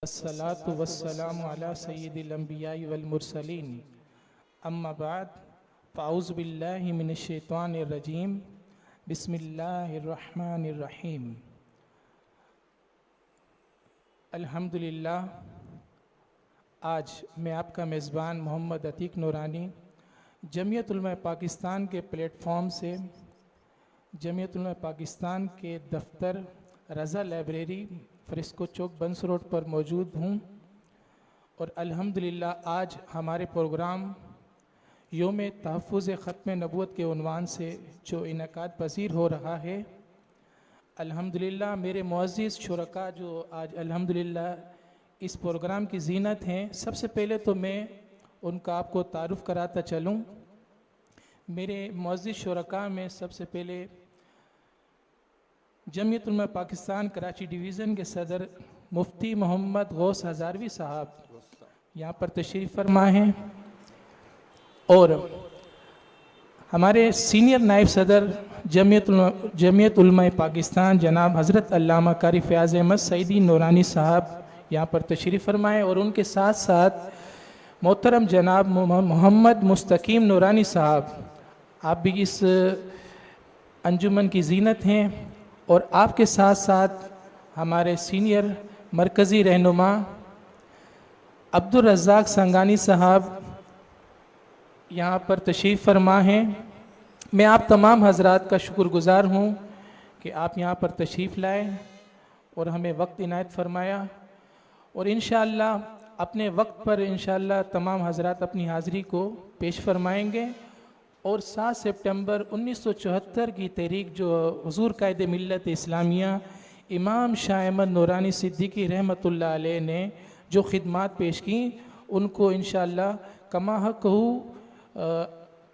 الصلاة والسلام على سید الانبیاء والمرسلین اما بعد فاعوذ باللہ من الشیطان الرجیم بسم اللہ الرحمن الرحیم الحمدللہ۔ آج میں آپ کا میزبان محمد عتیق نورانی جمعیت علماء پاکستان کے پلیٹ فارم سے جمعیت علماء پاکستان کے دفتر رضا لائبریری فرسکو چوک بنس روڈ پر موجود ہوں، اور الحمدللہ آج ہمارے پروگرام یوم تحفظ ختم نبوت کے عنوان سے جو انعقاد پذیر ہو رہا ہے، الحمدللہ میرے معزز شرکاء جو آج الحمدللہ اس پروگرام کی زینت ہیں، سب سے پہلے تو میں ان کا آپ کو تعارف کراتا چلوں۔ میرے معزز شرکاء میں سب سے پہلے جمعیت علماء پاکستان کراچی ڈویژن کے صدر مفتی محمد غوث ہزاروی صاحب یہاں پر تشریف فرما ہیں، اور ہمارے سینئر نائب صدر جمعیت علماء پاکستان جناب حضرت علامہ قاری فیاض احمد سعیدی نورانی صاحب یہاں پر تشریف فرمائے، اور ان کے ساتھ ساتھ محترم جناب محمد مستقیم نورانی صاحب، آپ بھی اس انجمن کی زینت ہیں، اور آپ کے ساتھ ساتھ ہمارے سینئر مرکزی رہنما عبدالرزاق سنگانی صاحب یہاں پر تشریف فرما ہیں۔ میں آپ تمام حضرات کا شکر گزار ہوں کہ آپ یہاں پر تشریف لائے اور ہمیں وقت عنایت فرمایا، اور انشاءاللہ اپنے وقت پر انشاءاللہ تمام حضرات اپنی حاضری کو پیش فرمائیں گے، اور 7 سپٹمبر 1974 کی تحریک جو حضور قائد ملت اسلامیہ امام شاہ احمد نورانی صدیقی رحمۃ اللہ علیہ نے جو خدمات پیش کیں، ان کو انشاءاللہ کما حق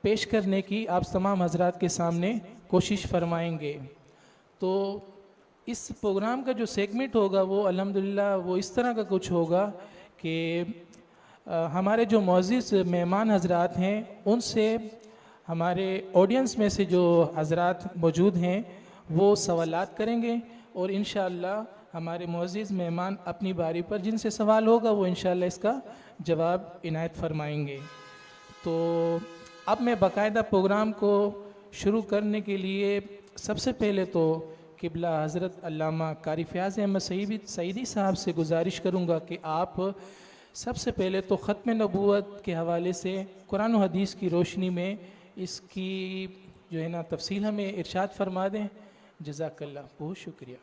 پیش کرنے کی آپ تمام حضرات کے سامنے کوشش فرمائیں گے۔ تو اس پروگرام کا جو سیگمنٹ ہوگا وہ الحمدللہ وہ اس طرح کا کچھ ہوگا کہ ہمارے جو معزز مہمان حضرات ہیں ان سے ہمارے آڈینس میں سے جو حضرات موجود ہیں وہ سوالات کریں گے، اور انشاءاللہ ہمارے معزز مہمان اپنی باری پر جن سے سوال ہوگا وہ انشاءاللہ اس کا جواب عنایت فرمائیں گے۔ تو اب میں باقاعدہ پروگرام کو شروع کرنے کے لیے سب سے پہلے تو قبلہ حضرت علامہ قاری فیاض احمد سعیدی صاحب سے گزارش کروں گا کہ آپ سب سے پہلے تو ختم نبوت کے حوالے سے قرآن و حدیث کی روشنی میں اس کی جو ہے نا تفصیل ہمیں ارشاد فرما دیں۔ جزاک اللہ، بہت شکریہ۔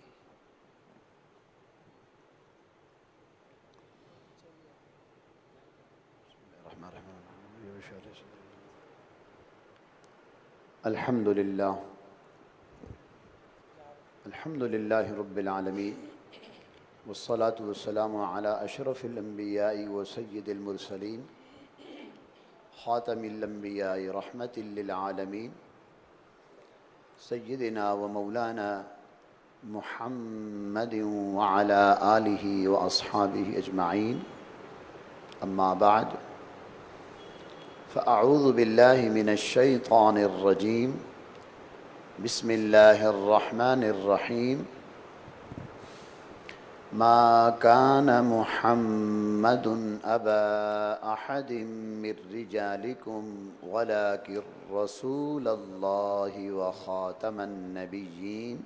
الحمد للہ رب العالمین، والصلاة والسلام علی اشرف الانبیاء و سید المرسلین، خاتم الانبیاء رحمت للعالمین، سیدنا و مولانا محمد وعلی آلہ و اصحابہ اجمعین، اما بعد فاعوذ باللہ من الشیطان الرجیم، بسم اللہ الرحمن الرحیم، ما كان محمد أبا أحد من رجالكم ولكن رسول الله وخاتم النبيين،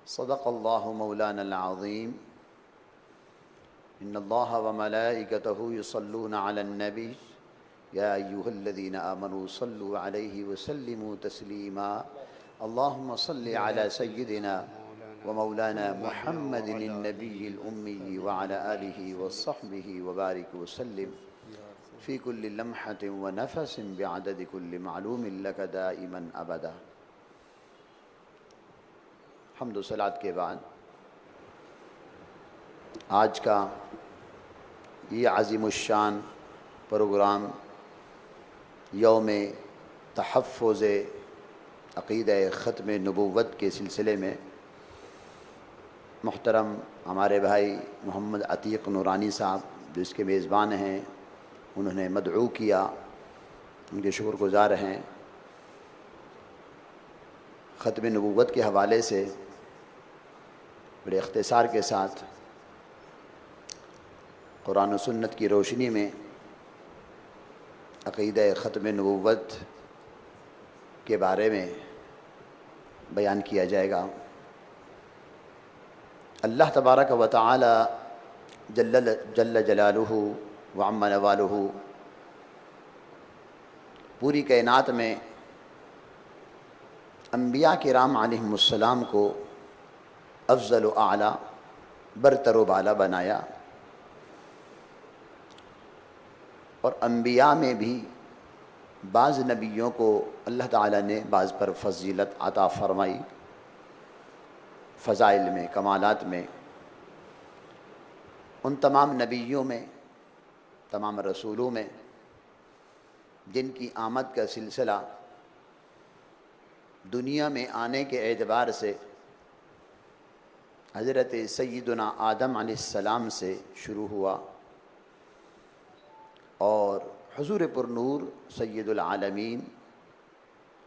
صدق الله مولانا العظيم، إن الله وملائكته يصلون على النبي يا أيها الذين آمنوا صلوا عليه وسلموا تسليما، اللهم صل على سيدنا ومولانا محمد النبي الأمي وعلى آله وصحبه وبارك وسلم في كل لمحة ونفس بعدد كل معلوم لك دائما أبدا۔ حمد و صلاۃ کے بعد آج کا یہ عظیم الشان پروگرام یوم تحفظ عقیدہ ختم نبوت کے سلسلے میں محترم ہمارے بھائی محمد عتیق نورانی صاحب جو اس کے میزبان ہیں، انہوں نے مدعو کیا، ان کے شکر گزار ہیں۔ ختم نبوت کے حوالے سے بڑے اختصار کے ساتھ قرآن و سنت کی روشنی میں عقیدہ ختم نبوت کے بارے میں بیان کیا جائے گا۔ اللہ تبارک و تعالی جل جلالہ وعم نوالہ پوری کائنات میں انبیاء کرام علیہم السلام کو افضل و اعلیٰ، برتر و بالا بنایا، اور انبیاء میں بھی بعض نبیوں کو اللہ تعالیٰ نے بعض پر فضیلت عطا فرمائی، فضائل میں، کمالات میں۔ ان تمام نبیوں میں، تمام رسولوں میں جن کی آمد کا سلسلہ دنیا میں آنے کے اعتبار سے حضرت سیدنا آدم علیہ السلام سے شروع ہوا، اور حضور پر نور سید العالمین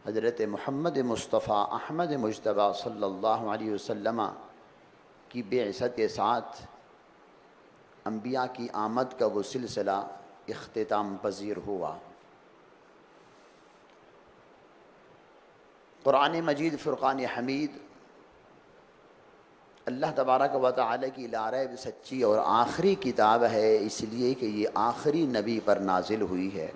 حضرت محمد مصطفیٰ احمد مجتبیٰ صلی اللہ علیہ وسلم کی بعثت کے ساتھ انبیاء کی آمد کا وہ سلسلہ اختتام پذیر ہوا۔ قرآن مجید فرقان حمید اللہ تبارک و تعالی کی لا ریب سچی اور آخری کتاب ہے، اس لیے کہ یہ آخری نبی پر نازل ہوئی ہے۔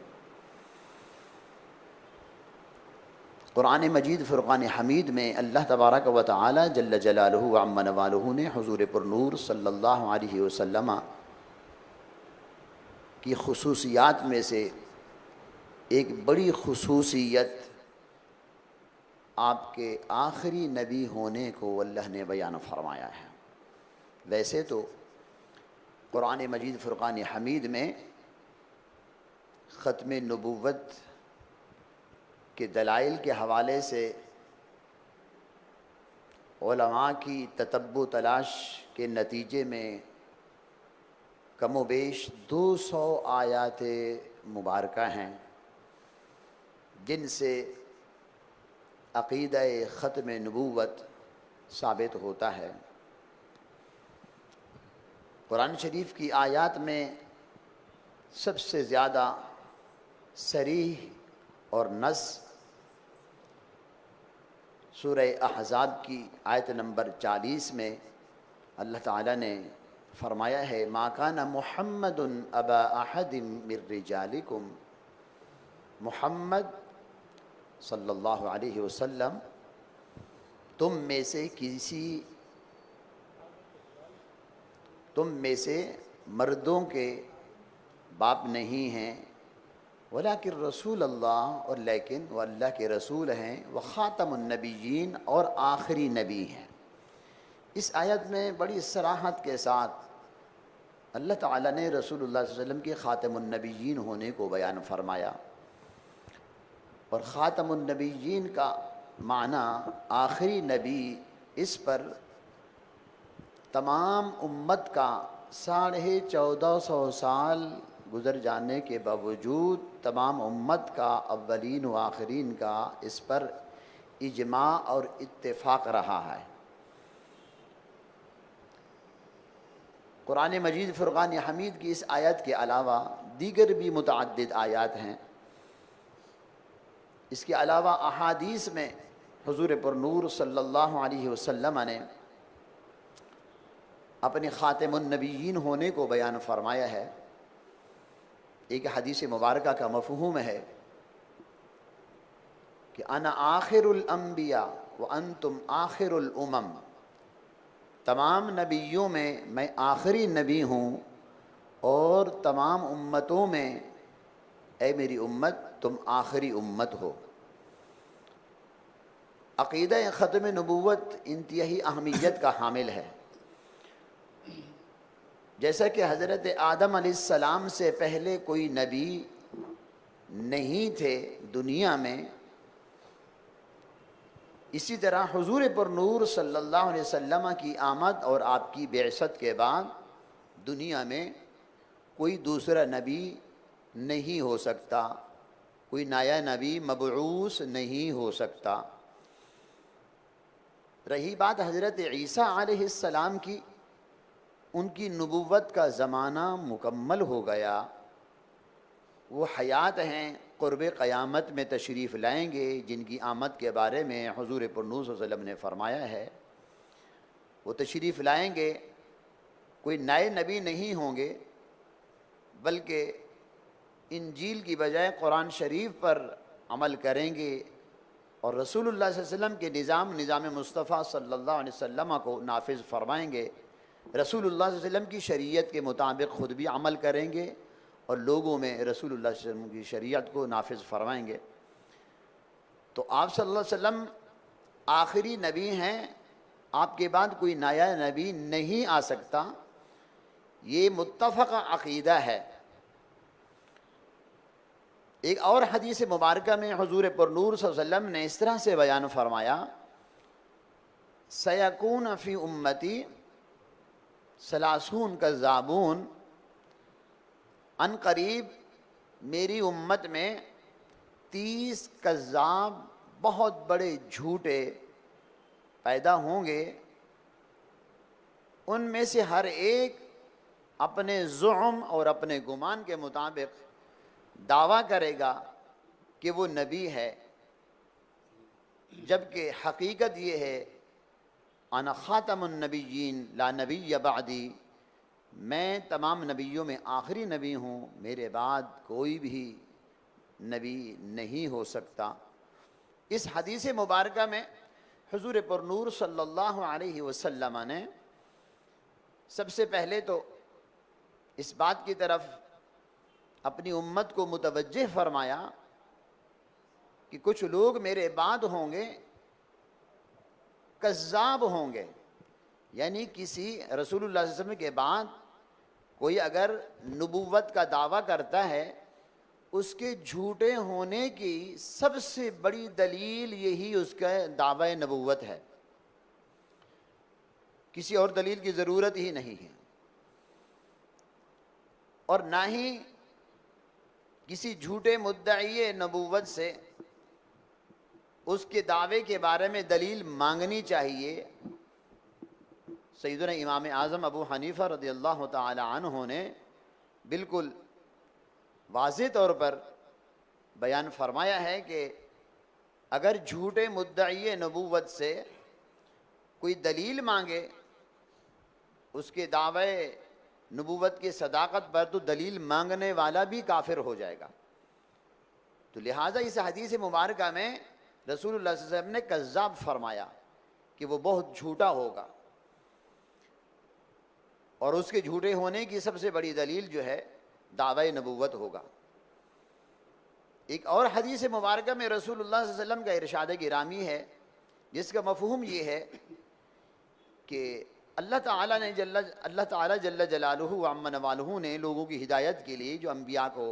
قرآن مجید فرقان حمید میں اللہ تبارک و تعالی جل جلالہ وعم نوالہ نے حضور پر نور صلی اللہ علیہ وسلم کی خصوصیات میں سے ایک بڑی خصوصیت آپ کے آخری نبی ہونے کو اللہ نے بیان فرمایا ہے۔ ویسے تو قرآن مجید فرقان حمید میں ختم نبوت کے دلائل کے حوالے سے علماء کی تتبع تلاش کے نتیجے میں کم و بیش 200 آیات مبارکہ ہیں، جن سے عقیدہ ختم نبوت ثابت ہوتا ہے۔ قرآن شریف کی آیات میں سب سے زیادہ صریح اور نص سورہ احزاب کی آیت نمبر 40 میں اللہ تعالیٰ نے فرمایا ہے، ما کان محمد ابا احد من رجالکم، محمد صلی اللہ علیہ وسلم تم میں سے مردوں کے باپ نہیں ہیں، ولیکن رسول اللہ، اور لیکن وہ اللہ کے رسول ہیں، وخاتم النبیین، اور آخری نبی ہیں۔ اس آیت میں بڑی صراحت کے ساتھ اللہ تعالیٰ نے رسول اللہ صلی اللہ علیہ وسلم کے خاتم النبیین ہونے کو بیان فرمایا، اور خاتم النبیین کا معنی آخری نبی، اس پر تمام امت کا 1450 سال گزر جانے کے باوجود تمام امت کا، اولین و آخرین کا، اس پر اجماع اور اتفاق رہا ہے۔ قرآن مجید فرقان حمید کی اس آیت کے علاوہ دیگر بھی متعدد آیات ہیں۔ اس کے علاوہ احادیث میں حضور پر نور صلی اللہ علیہ وسلم نے اپنے خاتم النبیین ہونے کو بیان فرمایا ہے۔ ایک حدیث مبارکہ کا مفہوم ہے کہ انا آخر الانبیاء وانتم آخر الامم، تمام نبیوں میں میں آخری نبی ہوں، اور تمام امتوں میں اے میری امت تم آخری امت ہو۔ عقیدہ ختم نبوت انتہائی اہمیت کا حامل ہے۔ جیسا کہ حضرت آدم علیہ السلام سے پہلے کوئی نبی نہیں تھے دنیا میں، اسی طرح حضور پر نور صلی اللہ علیہ وسلم کی آمد اور آپ کی بعثت کے بعد دنیا میں کوئی دوسرا نبی نہیں ہو سکتا، کوئی نیا نبی مبعوث نہیں ہو سکتا۔ رہی بات حضرت عیسیٰ علیہ السلام کی، ان کی نبوت کا زمانہ مکمل ہو گیا، وہ حیات ہیں، قرب قیامت میں تشریف لائیں گے، جن کی آمد کے بارے میں حضور پر نور صلی اللہ علیہ وسلم نے فرمایا ہے۔ وہ تشریف لائیں گے، کوئی نئے نبی نہیں ہوں گے، بلکہ انجیل کی بجائے قرآن شریف پر عمل کریں گے اور رسول اللہ صلی اللہ علیہ وسلم کے نظام مصطفیٰ صلی اللہ علیہ وسلم کو نافذ فرمائیں گے۔ رسول اللہ صلی اللہ علیہ وسلم کی شریعت کے مطابق خود بھی عمل کریں گے اور لوگوں میں رسول اللہ صلی اللہ علیہ وسلم کی شریعت کو نافذ فرمائیں گے۔ تو آپ صلی اللہ علیہ وسلم آخری نبی ہیں، آپ کے بعد کوئی نیا نبی نہیں آ سکتا، یہ متفق عقیدہ ہے۔ ایک اور حدیث مبارکہ میں حضور پر نور صلی اللہ علیہ وسلم نے اس طرح سے بیان فرمایا، سیکون فی امتی ثلاثون کذابون، ان قریب میری امت میں 30 کذاب بہت بڑے جھوٹے پیدا ہوں گے، ان میں سے ہر ایک اپنے زعم اور اپنے گمان کے مطابق دعویٰ کرے گا کہ وہ نبی ہے، جبکہ حقیقت یہ ہے انا خاتم النبیین لا نبی بعدی، میں تمام نبیوں میں آخری نبی ہوں، میرے بعد کوئی بھی نبی نہیں ہو سکتا۔ اس حدیث مبارکہ میں حضور پر نور صلی اللہ علیہ وسلم نے سب سے پہلے تو اس بات کی طرف اپنی امت کو متوجہ فرمایا کہ کچھ لوگ میرے بعد ہوں گے کذاب ہوں گے، یعنی کسی رسول اللہ صلی اللہ علیہ وسلم کے بعد کوئی اگر نبوت کا دعویٰ کرتا ہے، اس کے جھوٹے ہونے کی سب سے بڑی دلیل یہی اس کا دعوی نبوت ہے، کسی اور دلیل کی ضرورت ہی نہیں ہے، اور نہ ہی کسی جھوٹے مدعی نبوت سے اس کے دعوے کے بارے میں دلیل مانگنی چاہیے۔ سیدنا امام اعظم ابو حنیفہ رضی اللہ تعالی عنہ نے بالکل واضح طور پر بیان فرمایا ہے کہ اگر جھوٹے مدعی نبوت سے کوئی دلیل مانگے اس کے دعوے نبوت کی صداقت پر، تو دلیل مانگنے والا بھی کافر ہو جائے گا۔ تو لہٰذا اس حدیث مبارکہ میں رسول اللہ صلی اللہ علیہ وسلم نے کذاب فرمایا کہ وہ بہت جھوٹا ہوگا، اور اس کے جھوٹے ہونے کی سب سے بڑی دلیل جو ہے دعوی نبوت ہوگا۔ ایک اور حدیث مبارکہ میں رسول اللہ صلی اللہ علیہ وسلم کا ارشاد گرامی ہے، جس کا مفہوم یہ ہے کہ اللہ تعالیٰ جل جلالہ و عم نوالہ نے لوگوں کی ہدایت کے لیے جو انبیاء کو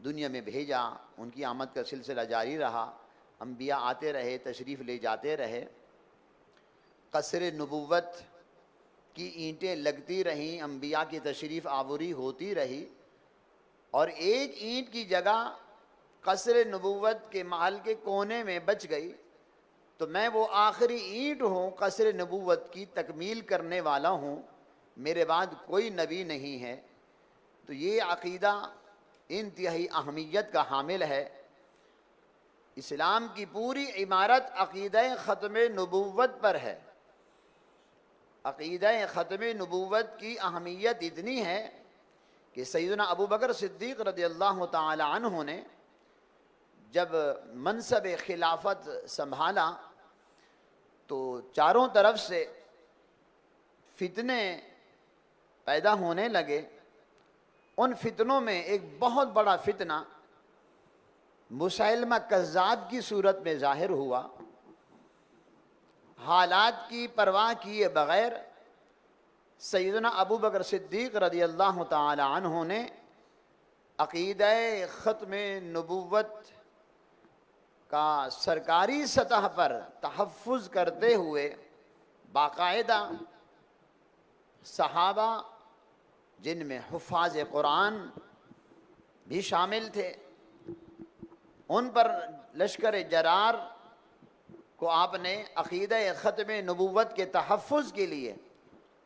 دنیا میں بھیجا، ان کی آمد کا سلسلہ جاری رہا، انبیاء آتے رہے، تشریف لے جاتے رہے، قصر نبوت کی اینٹیں لگتی رہیں، انبیاء کی تشریف آوری ہوتی رہی، اور ایک اینٹ کی جگہ قصر نبوت کے محل کے کونے میں بچ گئی، تو میں وہ آخری اینٹ ہوں، قصر نبوت کی تکمیل کرنے والا ہوں، میرے بعد کوئی نبی نہیں ہے۔ تو یہ عقیدہ انتہائی اہمیت کا حامل ہے۔ اسلام کی پوری عمارت عقیدہ ختم نبوت پر ہے۔ عقیدہ ختم نبوت کی اہمیت اتنی ہے کہ سیدنا ابو بکر صدیق رضی اللہ تعالی عنہ نے جب منصب خلافت سنبھالا تو چاروں طرف سے فتنے پیدا ہونے لگے۔ ان فتنوں میں ایک بہت بڑا فتنہ مسیلمہ کذاب کی صورت میں ظاہر ہوا۔ حالات کی پرواہ کیے بغیر سیدنا ابو بکر صدیق رضی اللہ تعالی عنہ نے عقیدہ ختم نبوت کا سرکاری سطح پر تحفظ کرتے ہوئے باقاعدہ صحابہ، جن میں حفاظ قرآن بھی شامل تھے، ان پر لشکر جرار کو آپ نے عقیدہ ختم نبوت کے تحفظ کے لیے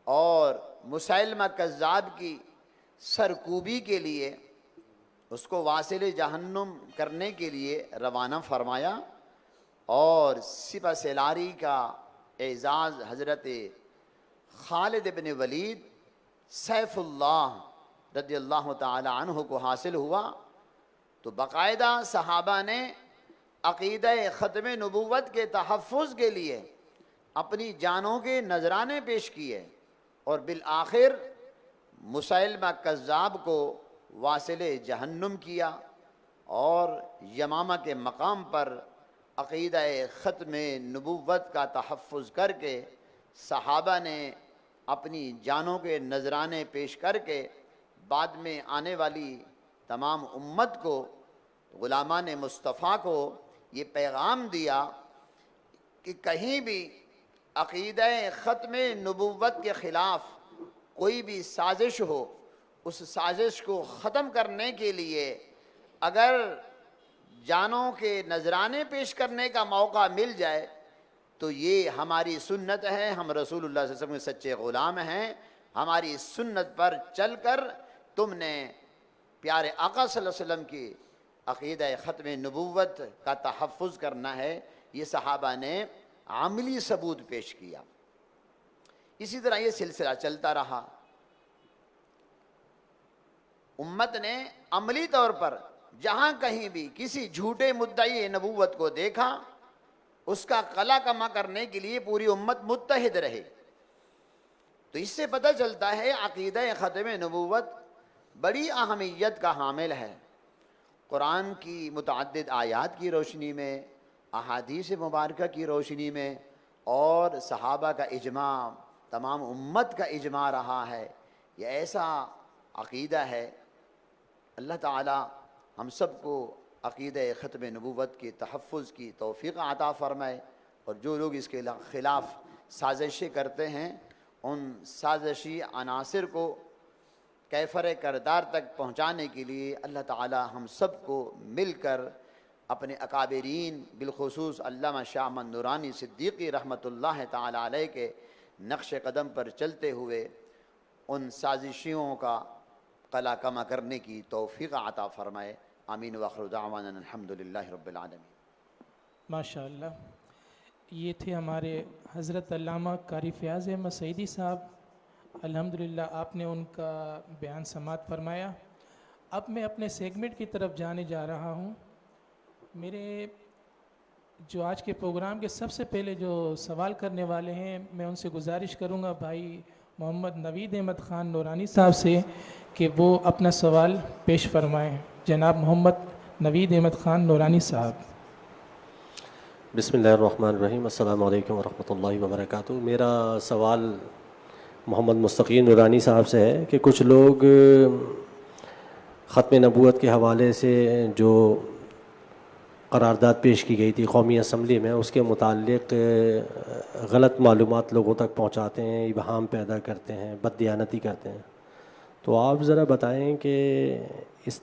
اور مسیلمہ کذاب کی سرکوبی کے لیے، اس کو واصل جہنم کرنے کے لیے روانہ فرمایا، اور سپہ سالاری کا اعزاز حضرت خالد بن ولید سیف اللہ رضی اللہ تعالی عنہ کو حاصل ہوا، تو باقاعدہ صحابہ نے عقیدہ ختم نبوت کے تحفظ کے لیے اپنی جانوں کے نذرانے پیش کیے، اور بالآخر مسیلمہ کذاب کو واصل جہنم کیا، اور یمامہ کے مقام پر عقیدہ ختم نبوت کا تحفظ کر کے صحابہ نے اپنی جانوں کے نذرانے پیش کر کے بعد میں آنے والی تمام امت کو، غلامان مصطفیٰ کو یہ پیغام دیا کہ کہیں بھی عقیدہ ختم نبوت کے خلاف کوئی بھی سازش ہو، اس سازش کو ختم کرنے کے لیے اگر جانوں کے نذرانے پیش کرنے کا موقع مل جائے تو یہ ہماری سنت ہے، ہم رسول اللہ صلی اللہ علیہ وسلم کے سچے غلام ہیں، ہماری سنت پر چل کر تم نے پیارے آقا صلی اللہ علیہ وسلم کی عقیدہ ختم نبوت کا تحفظ کرنا ہے۔ یہ صحابہ نے عملی ثبوت پیش کیا۔ اسی طرح یہ سلسلہ چلتا رہا، امت نے عملی طور پر جہاں کہیں بھی کسی جھوٹے مدعی نبوت کو دیکھا، اس کا قلع کما کرنے کے لیے پوری امت متحد رہے۔ تو اس سے پتہ چلتا ہے عقیدہ ختم نبوت بڑی اہمیت کا حامل ہے۔ قرآن کی متعدد آیات کی روشنی میں، احادیث مبارکہ کی روشنی میں، اور صحابہ کا اجماع، تمام امت کا اجماع رہا ہے، یہ ایسا عقیدہ ہے۔ اللہ تعالی ہم سب کو عقیدہ ختم نبوت کے تحفظ کی توفیق عطا فرمائے، اور جو لوگ اس کے خلاف سازشیں کرتے ہیں ان سازشی عناصر کو کیفر کردار تک پہنچانے کے لیے اللہ تعالی ہم سب کو مل کر اپنے اکابرین بالخصوص علامہ شاہ احمد نورانی صدیقی رحمۃ اللہ تعالی علیہ کے نقش قدم پر چلتے ہوئے ان سازشیوں کا قلع کما کرنے کی توفیق عطا فرمائے۔ آمین وآخر دعوانا الحمدللہ رب العالمین۔ ماشاء اللہ، یہ تھے ہمارے حضرت علامہ قاری فیاض احمد سعیدی صاحب، الحمدللہ آپ نے ان کا بیان سماعت فرمایا۔ اب میں اپنے سیگمنٹ کی طرف جانے جا رہا ہوں۔ میرے جو آج کے پروگرام کے سب سے پہلے جو سوال کرنے والے ہیں، میں ان سے گزارش کروں گا بھائی محمد نوید احمد خان نورانی صاحب سے کہ وہ اپنا سوال پیش فرمائیں۔ جناب محمد نوید احمد خان نورانی صاحب۔ بسم اللہ الرحمن الرحیم، السلام علیکم ورحمۃ اللہ وبرکاتہ۔ میرا سوال محمد مستقیم نورانی صاحب سے ہے کہ کچھ لوگ ختم نبوت کے حوالے سے جو قرارداد پیش کی گئی تھی قومی اسمبلی میں، اس کے متعلق غلط معلومات لوگوں تک پہنچاتے ہیں، ابہام پیدا کرتے ہیں، بددیانتی کرتے ہیں، تو آپ ذرا بتائیں کہ اس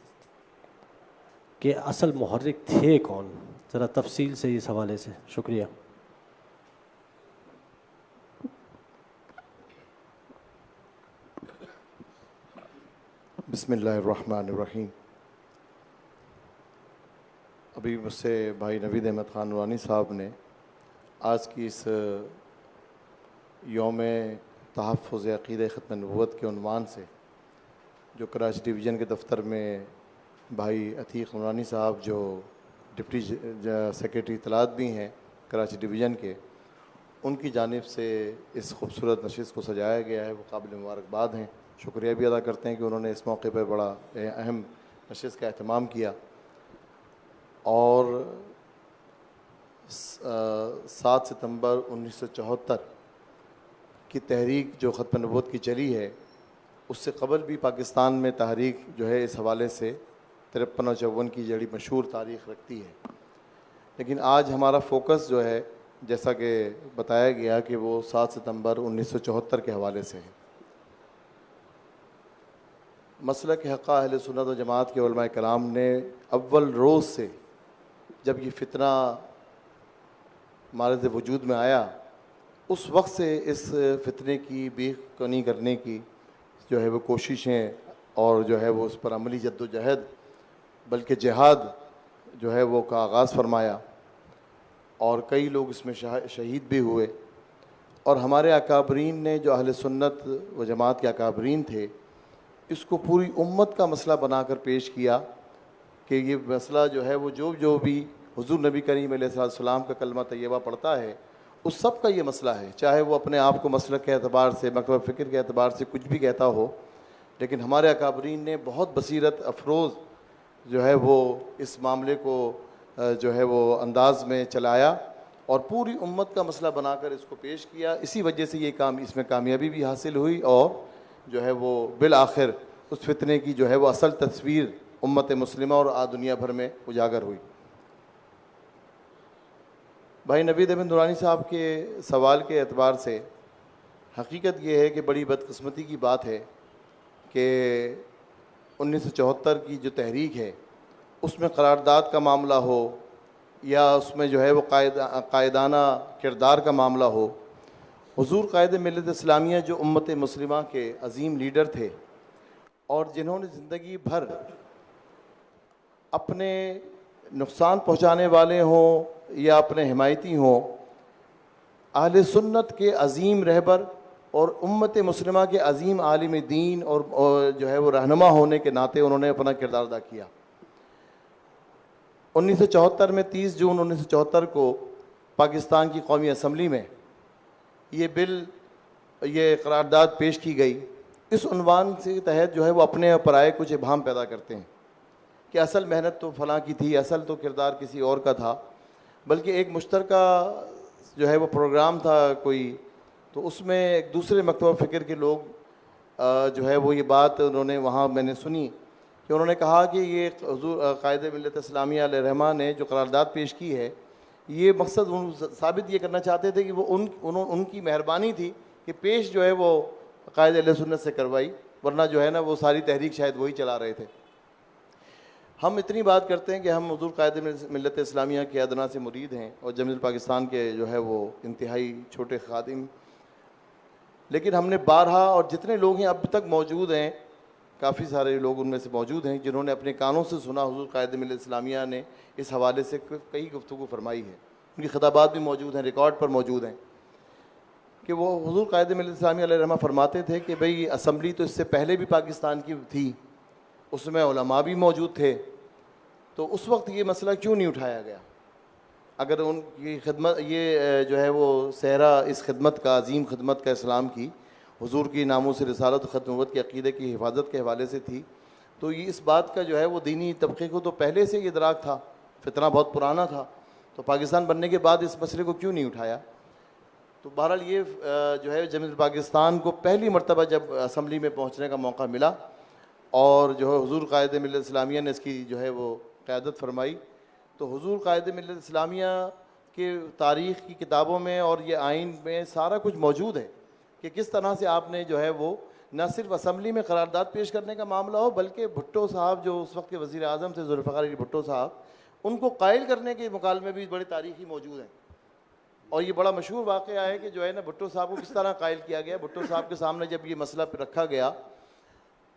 کے اصل محرک تھے کون، ذرا تفصیل سے اس حوالے سے، شکریہ۔ بسم اللہ الرحمن الرحیم۔ ابھی مجھ سے بھائی نوید احمد خان نورانی صاحب نے آج کی اس یوم تحفظ عقیدہ ختم نبوت کے عنوان سے جو کراچی ڈویژن کے دفتر میں بھائی عتیق نورانی صاحب جو ڈپٹی سیکریٹری اطلاعات بھی ہیں کراچی ڈویژن کے، ان کی جانب سے اس خوبصورت نشست کو سجایا گیا ہے، وہ قابل مبارکباد ہیں۔ شکریہ بھی ادا کرتے ہیں کہ انہوں نے اس موقع پر بڑا اہم نشست کا اہتمام کیا۔ اور 7 ستمبر 1974 کی تحریک جو ختم نبوت کی چلی ہے، اس سے قبل بھی پاکستان میں تحریک جو ہے اس حوالے سے 53 اور 54 کی جڑی مشہور تاریخ رکھتی ہے، لیکن آج ہمارا فوکس جو ہے جیسا کہ بتایا گیا کہ وہ 7 ستمبر 1974 کے حوالے سے ہے۔ مسلک حقہ اہل سنت و جماعت کے علماء کرام نے اول روز سے جب یہ فتنہ مارد وجود میں آیا، اس وقت سے اس فتنے کی بیخ کنی کرنے کی جو ہے وہ کوششیں اور جو ہے وہ اس پر عملی جد و جہد بلکہ جہاد جو ہے وہ کا آغاز فرمایا، اور کئی لوگ اس میں شہید بھی ہوئے، اور ہمارے اکابرین نے جو اہل سنت و جماعت کے اکابرین تھے اس کو پوری امت کا مسئلہ بنا کر پیش کیا کہ یہ مسئلہ جو ہے وہ جو بھی حضور نبی کریم علیہ السلام کا کلمہ طیبہ پڑھتا ہے اس سب کا یہ مسئلہ ہے، چاہے وہ اپنے آپ کو مسلک کے اعتبار سے مکتب فکر کے اعتبار سے کچھ بھی کہتا ہو، لیکن ہمارے اکابرین نے بہت بصیرت افروز جو ہے وہ اس معاملے کو جو ہے وہ انداز میں چلایا اور پوری امت کا مسئلہ بنا کر اس کو پیش کیا۔ اسی وجہ سے یہ کام اس میں کامیابی بھی حاصل ہوئی اور جو ہے وہ بالآخر اس فتنے کی جو ہے وہ اصل تصویر امت مسلمہ اور دنیا بھر میں اجاگر ہوئی۔ بھائی نوید احمد نورانی صاحب کے سوال کے اعتبار سے حقیقت یہ ہے کہ بڑی بدقسمتی کی بات ہے کہ 1974 کی جو تحریک ہے اس میں قرارداد کا معاملہ ہو یا اس میں جو ہے وہ قائدانہ کردار کا معاملہ ہو، حضور قائد ملت اسلامیہ جو امت مسلمہ کے عظیم لیڈر تھے اور جنہوں نے زندگی بھر اپنے نقصان پہنچانے والے ہوں یا اپنے حمایتی ہوں، اہل سنت کے عظیم رہبر اور امت مسلمہ کے عظیم عالم دین اور جو ہے وہ رہنما ہونے کے ناطے انہوں نے اپنا کردار ادا کیا۔ 1974 میں 30 جون 1974 کو پاکستان کی قومی اسمبلی میں یہ قرارداد پیش کی گئی۔ اس عنوان سے تحت جو ہے وہ اپنے پرائے کچھ ابہام پیدا کرتے ہیں کہ اصل محنت تو فلاں کی تھی، اصل تو کردار کسی اور کا تھا، بلکہ ایک مشترکہ جو ہے وہ پروگرام تھا کوئی، تو اس میں ایک دوسرے مکتبہ فکر کے لوگ جو ہے وہ یہ بات انہوں نے وہاں میں نے سنی کہ انہوں نے کہا کہ یہ حضور قائد ملت اسلامیہ علیہ الرحمہ نے جو قرارداد پیش کی ہے یہ مقصد ثابت یہ کرنا چاہتے تھے کہ وہ ان کی مہربانی تھی کہ پیش جو ہے وہ قائد اہل سنت سے کروائی، ورنہ جو ہے نا وہ ساری تحریک شاید وہی چلا رہے تھے۔ ہم اتنی بات کرتے ہیں کہ ہم حضور قائد ملت اسلامیہ کے ادنا سے مرید ہیں اور جمہوریت پاکستان کے جو ہے وہ انتہائی چھوٹے خادم، لیکن ہم نے بارہا اور جتنے لوگ ہیں اب تک موجود ہیں، کافی سارے لوگ ان میں سے موجود ہیں جنہوں نے اپنے کانوں سے سنا حضور قائد ملت اسلامیہ نے اس حوالے سے کئی گفتگو فرمائی ہے، ان کی خطابات بھی موجود ہیں، ریکارڈ پر موجود ہیں، کہ وہ حضور قائد ملت اسلامیہ علیہ الرحمہ فرماتے تھے کہ بھئی اسمبلی تو اس سے پہلے بھی پاکستان کی تھی، اس میں علماء بھی موجود تھے، تو اس وقت یہ مسئلہ کیوں نہیں اٹھایا گیا؟ اگر ان کی خدمت یہ جو ہے وہ صحرا اس خدمت کا عظیم خدمت کا اسلام کی حضور کی ناموس رسالت و ختم نبوت کے عقیدے کی حفاظت کے حوالے سے تھی، تو یہ اس بات کا جو ہے وہ دینی طبقے کو تو پہلے سے یہ ادراک تھا، فتنہ بہت پرانا تھا، تو پاکستان بننے کے بعد اس مسئلے کو کیوں نہیں اٹھایا؟ تو بہرحال یہ جو ہے جمہوریت پاکستان کو پہلی مرتبہ جب اسمبلی میں پہنچنے کا موقع ملا اور جو ہے حضور قائد ملت اسلامیہ نے اس کی جو ہے وہ قیادت فرمائی، تو حضور قائد ملت اسلامیہ کے تاریخ کی کتابوں میں اور یہ آئین میں سارا کچھ موجود ہے کہ کس طرح سے آپ نے جو ہے وہ نہ صرف اسمبلی میں قرارداد پیش کرنے کا معاملہ ہو، بلکہ بھٹو صاحب جو اس وقت کے وزیر اعظم تھے ذوالفقار علی بھٹو صاحب، ان کو قائل کرنے کے مکالمے بھی بڑے تاریخی موجود ہیں، اور یہ بڑا مشہور واقعہ ہے کہ جو ہے نا بھٹو صاحب کو کس طرح قائل کیا گیا۔ بھٹو صاحب کے سامنے جب یہ مسئلہ رکھا گیا،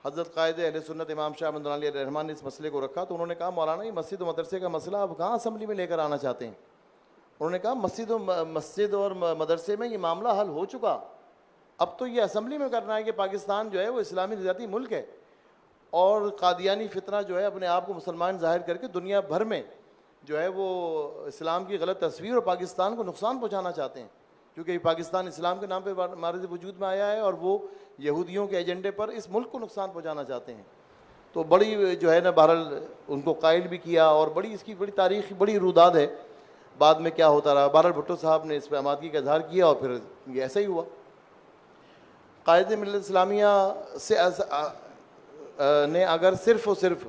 حضرت قائد اہل سنت امام شاہ احمد علیہ الرحمٰن نے اس مسئلے کو رکھا، تو انہوں نے کہا مولانا یہ مسجد و مدرسے کا مسئلہ آپ کہاں اسمبلی میں لے کر آنا چاہتے ہیں؟ انہوں نے کہا مسجد اور مدرسے میں یہ معاملہ حل ہو چکا، اب تو یہ اسمبلی میں کرنا ہے کہ پاکستان جو ہے وہ اسلامی نظاتی ملک ہے، اور قادیانی فتنہ جو ہے اپنے آپ کو مسلمان ظاہر کر کے دنیا بھر میں جو ہے وہ اسلام کی غلط تصویر اور پاکستان کو نقصان پہنچانا چاہتے ہیں، کیونکہ پاکستان اسلام کے نام پہ معرض وجود میں آیا ہے اور وہ یہودیوں کے ایجنڈے پر اس ملک کو نقصان پہنچانا چاہتے ہیں۔ تو بڑی جو ہے نا بہرحال ان کو قائل بھی کیا، اور بڑی اس کی بڑی تاریخ بڑی روداد ہے بعد میں کیا ہوتا رہا۔ بہرحال بھٹو صاحب نے اس پہ آمادگی کا اظہار کیا اور پھر یہ ایسا ہی ہوا۔ قائد ملت اسلامیہ سے نے اگر صرف اور صرف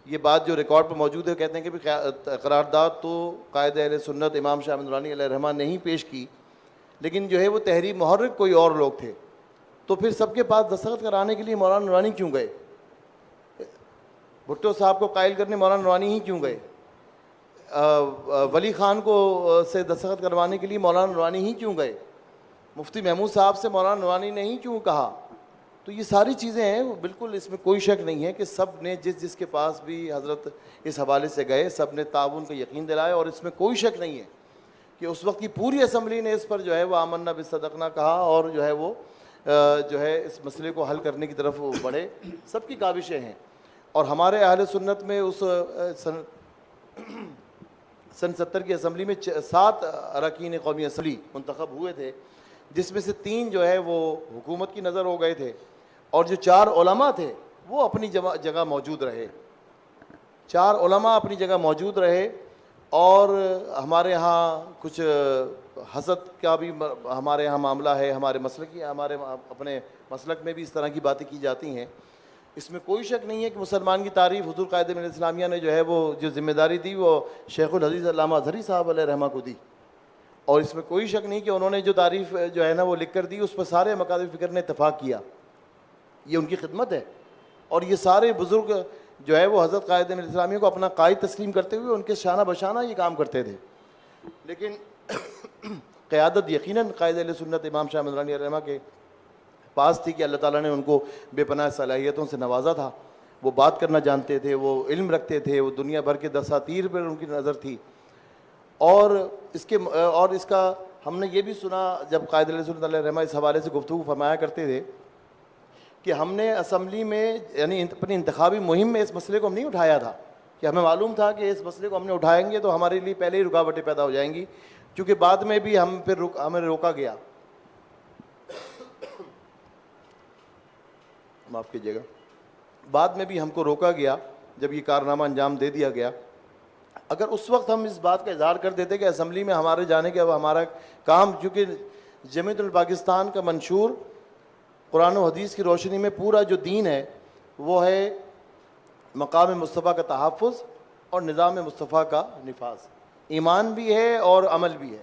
یہ بات جو ریکارڈ پر موجود ہے کہتے ہیں کہ قرارداد تو قائد اہل سنت امام شاہ احمد نورانی علیہ الرحمہ نے ہی پیش کی، لیکن جو ہے وہ تحریر محرک کوئی اور لوگ تھے، تو پھر سب کے پاس دستخط کرانے کے لیے مولانا نورانی کیوں گئے؟ بھٹو صاحب کو قائل کرنے مولانا نورانی ہی کیوں گئے؟ ولی خان کو سے دستخط کروانے کے لیے مولانا نورانی ہی کیوں گئے؟ مفتی محمود صاحب سے مولانا نورانی نے ہی کیوں کہا. تو یہ ساری چیزیں ہیں, بالکل اس میں کوئی شک نہیں ہے کہ سب نے جس کے پاس بھی حضرت اس حوالے سے گئے سب نے تعاون کا یقین دلایا, اور اس میں کوئی شک نہیں ہے کہ اس وقت کی پوری اسمبلی نے اس پر جو ہے وہ آمنا بالصدقنا کہا, اور جو ہے وہ جو ہے اس مسئلے کو حل کرنے کی طرف بڑھے. سب کی کاوشیں ہیں. اور ہمارے اہل سنت میں اس سن 70 کی اسمبلی میں 7 اراکین قومی اسمبلی منتخب ہوئے تھے, جس میں سے 3 جو ہے وہ حکومت کی نظر ہو گئے تھے, اور جو 4 علماء تھے وہ اپنی جگہ موجود رہے. 4 علماء اپنی جگہ موجود رہے. اور ہمارے ہاں کچھ حسد کا بھی ہمارے ہاں معاملہ ہے, ہمارے اپنے مسلک میں بھی اس طرح کی باتیں کی جاتی ہیں. اس میں کوئی شک نہیں ہے کہ مسلمان کی تعریف حضور قائد ملت اسلامیہ نے جو ہے وہ جو ذمہ داری دی وہ شیخ الحدیث علامہ اظہری صاحب علیہ رحمہ کو دی, اور اس میں کوئی شک نہیں کہ انہوں نے جو تعریف جو ہے نا وہ لکھ کر دی اس پر سارے مکاتب فکر نے اتفاق کیا. یہ ان کی خدمت ہے, اور یہ سارے بزرگ جو ہے وہ حضرت قائد ملت اسلامیہ کو اپنا قائد تسلیم کرتے ہوئے ان کے شانہ بشانہ یہ کام کرتے تھے. لیکن قیادت یقیناً قائد اہل سنت امام شاہ مدرانی علیہ رحمہ کے پاس تھی کہ اللہ تعالیٰ نے ان کو بے پناہ صلاحیتوں سے نوازا تھا. وہ بات کرنا جانتے تھے, وہ علم رکھتے تھے, وہ دنیا بھر کے دساتیر پر ان کی نظر تھی. اور اس کا ہم نے یہ بھی سنا جب قائد اہل سنت علیہ رحمہ اس حوالے سے گفتگو فرمایا کرتے تھے کہ ہم نے اسمبلی میں یعنی اپنی انتخابی مہم میں اس مسئلے کو ہم نہیں اٹھایا تھا, کہ ہمیں معلوم تھا کہ اس مسئلے کو ہم نے اٹھائیں گے تو ہمارے لیے پہلے ہی رکاوٹیں پیدا ہو جائیں گی, کیونکہ بعد میں بھی ہمیں روکا گیا. معاف کیجیے گا, بعد میں بھی ہم کو روکا گیا جب یہ کارنامہ انجام دے دیا گیا. اگر اس وقت ہم اس بات کا اظہار کر دیتے کہ اسمبلی میں ہمارے جانے کے اب ہمارا کام, کیونکہ جمعیت الپاکستان کا منشور قرآن و حدیث کی روشنی میں پورا جو دین ہے وہ ہے مقام مصطفیٰ کا تحفظ اور نظام مصطفیٰ کا نفاذ. ایمان بھی ہے اور عمل بھی ہے,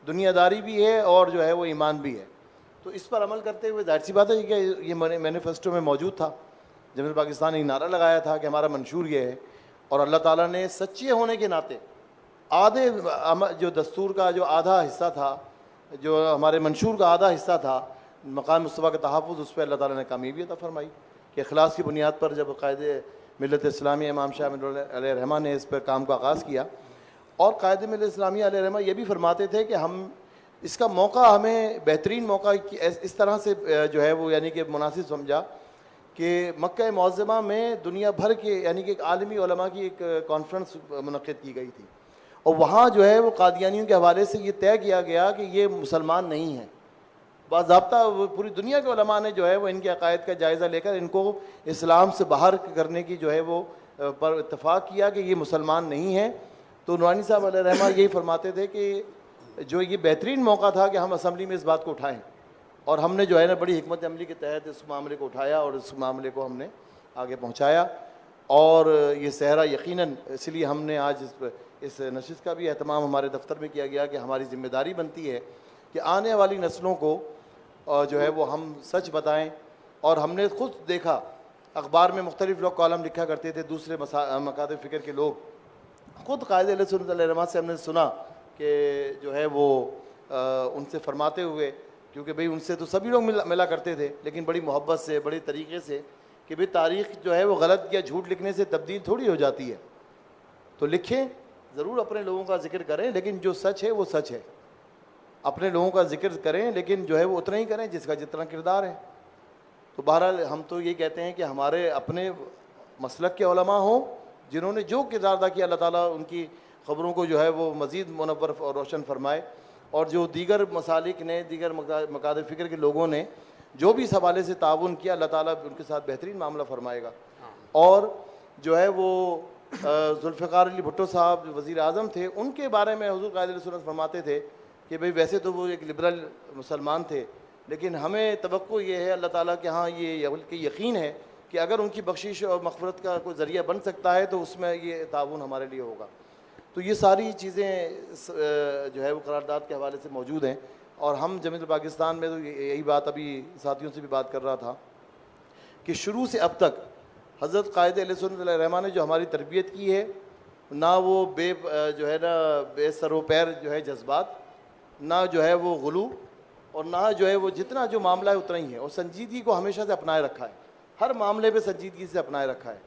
دنیا داری بھی ہے اور جو ہے وہ ایمان بھی ہے. تو اس پر عمل کرتے ہوئے ظاہر سی بات ہے کہ یہ مینیفیسٹو میں موجود تھا. جمہوریت پاکستان نے نعرہ لگایا تھا کہ ہمارا منشور یہ ہے, اور اللہ تعالیٰ نے سچے ہونے کے ناطے آدھے جو دستور کا جو آدھا حصہ تھا, جو ہمارے منشور کا آدھا حصہ تھا مقام مصطفیٰ کا تحفظ, اس پہ اللہ تعالیٰ نے کامیابی عطا فرمائی کہ اخلاص کی بنیاد پر جب قائد ملت اسلامیہ امام شاہ علیہ رحمہ نے اس پر کام کا آغاز کیا. اور قائد ملت اسلامیہ علیہ رحمہ یہ بھی فرماتے تھے کہ ہم اس کا موقع ہمیں بہترین موقع اس طرح سے جو ہے وہ یعنی کہ مناسب سمجھا کہ مکہ معظمہ میں دنیا بھر کے یعنی کہ ایک عالمی علماء کی ایک کانفرنس منعقد کی گئی تھی, اور وہاں جو ہے وہ قادیانیوں کے حوالے سے یہ طے کیا گیا کہ یہ مسلمان نہیں ہیں. باضابطہ پوری دنیا کے علماء نے جو ہے وہ ان کے عقائد کا جائزہ لے کر ان کو اسلام سے باہر کرنے کی جو ہے وہ پر اتفاق کیا کہ یہ مسلمان نہیں ہیں. تو نورانی صاحب علیہ رحمہ یہی فرماتے تھے کہ جو یہ بہترین موقع تھا کہ ہم اسمبلی میں اس بات کو اٹھائیں, اور ہم نے جو ہے نا بڑی حکمت عملی کے تحت اس معاملے کو اٹھایا اور اس معاملے کو ہم نے آگے پہنچایا. اور یہ صحرا یقیناً اس لیے ہم نے آج اس نشست کا بھی اہتمام ہمارے دفتر میں کیا گیا کہ ہماری ذمہ داری بنتی ہے کہ آنے والی نسلوں کو جو ہے وہ ہم سچ بتائیں. اور ہم نے خود دیکھا اخبار میں مختلف لوگ کالم لکھا کرتے تھے, دوسرے مکاتب فکر کے لوگ, خود قائد اہل سنت علیہ رحمہ سے ہم نے سنا کہ جو ہے وہ ان سے فرماتے ہوئے, کیونکہ بھئی ان سے تو سبھی لوگ ملا کرتے تھے لیکن بڑی محبت سے بڑے طریقے سے, کہ بھئی تاریخ جو ہے وہ غلط یا جھوٹ لکھنے سے تبدیل تھوڑی ہو جاتی ہے. تو لکھیں ضرور, اپنے لوگوں کا ذکر کریں لیکن جو سچ ہے وہ سچ ہے. اپنے لوگوں کا ذکر کریں لیکن جو ہے وہ اتنا ہی کریں جس کا جتنا کردار ہے. تو بہرحال ہم تو یہ کہتے ہیں کہ ہمارے اپنے مسلک کے علماء ہوں جنہوں نے جو کردار ادا کیا, اللہ تعالیٰ ان کی خبروں کو جو ہے وہ مزید منور اور روشن فرمائے, اور جو دیگر مسالک نے دیگر مکاتب فکر کے لوگوں نے جو بھی اس حوالے سے تعاون کیا, اللہ تعالیٰ ان کے ساتھ بہترین معاملہ فرمائے گا. اور جو ہے وہ ذوالفقار علی بھٹو صاحب جو وزیر اعظم تھے, ان کے بارے میں حضور قائد سنت فرماتے تھے کہ بھئی ویسے تو وہ ایک لبرل مسلمان تھے لیکن ہمیں توقع یہ ہے اللہ تعالیٰ کے ہاں یہ بلکہ یقین ہے کہ اگر ان کی بخشش اور مغفرت کا کوئی ذریعہ بن سکتا ہے تو اس میں یہ تعاون ہمارے لیے ہوگا. تو یہ ساری چیزیں جو ہے وہ قرارداد کے حوالے سے موجود ہیں. اور ہم جمہوریت پاکستان میں تو یہی بات ابھی ساتھیوں سے بھی بات کر رہا تھا کہ شروع سے اب تک حضرت قائد اہل سنت علیہ رحمہ نے جو ہماری تربیت کی ہے, نہ وہ بے سر و پیر جو ہے جذبات, نہ جو ہے وہ غلو, اور نہ جو ہے وہ جتنا جو معاملہ ہے اتنا ہی ہے، اور سنجیدگی کو ہمیشہ سے اپنائے رکھا ہے، ہر معاملے پہ سنجیدگی سے اپنائے رکھا ہے۔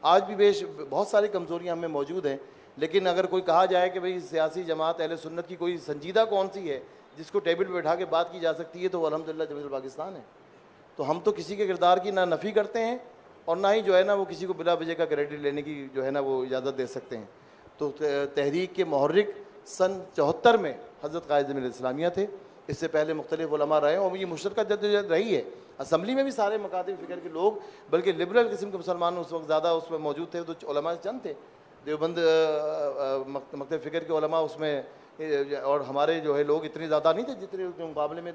آج بھی بہت ساری کمزوریاں ہمیں موجود ہیں، لیکن اگر کوئی کہا جائے کہ بھئی سیاسی جماعت اہل سنت کی کوئی سنجیدہ کون سی ہے جس کو ٹیبل پہ بٹھا کے بات کی جا سکتی ہے، تو وہ الحمدللہ جمہوریت پاکستان ہے۔ تو ہم تو کسی کے کردار کی نہ نفی کرتے ہیں اور نہ ہی جو ہے نا وہ کسی کو بلا وجہ کا کریڈٹ لینے کی جو ہے نا وہ اجازت دے سکتے ہیں۔ تو تحریک کے محرک سن 74 میں حضرت قائد ملت اسلامیہ تھے، اس سے پہلے مختلف علماء رہے ہیں، اور یہ مشترکہ جدوجہد رہی ہے۔ اسمبلی میں بھی سارے مکاتب فکر کے لوگ، بلکہ لبرل قسم کے مسلمان اس وقت زیادہ اس میں موجود تھے، تو علماء چند تھے، دیوبند مکتب فکر کے علماء اس میں، اور ہمارے جو ہے لوگ اتنے زیادہ نہیں تھے جتنے کے مقابلے میں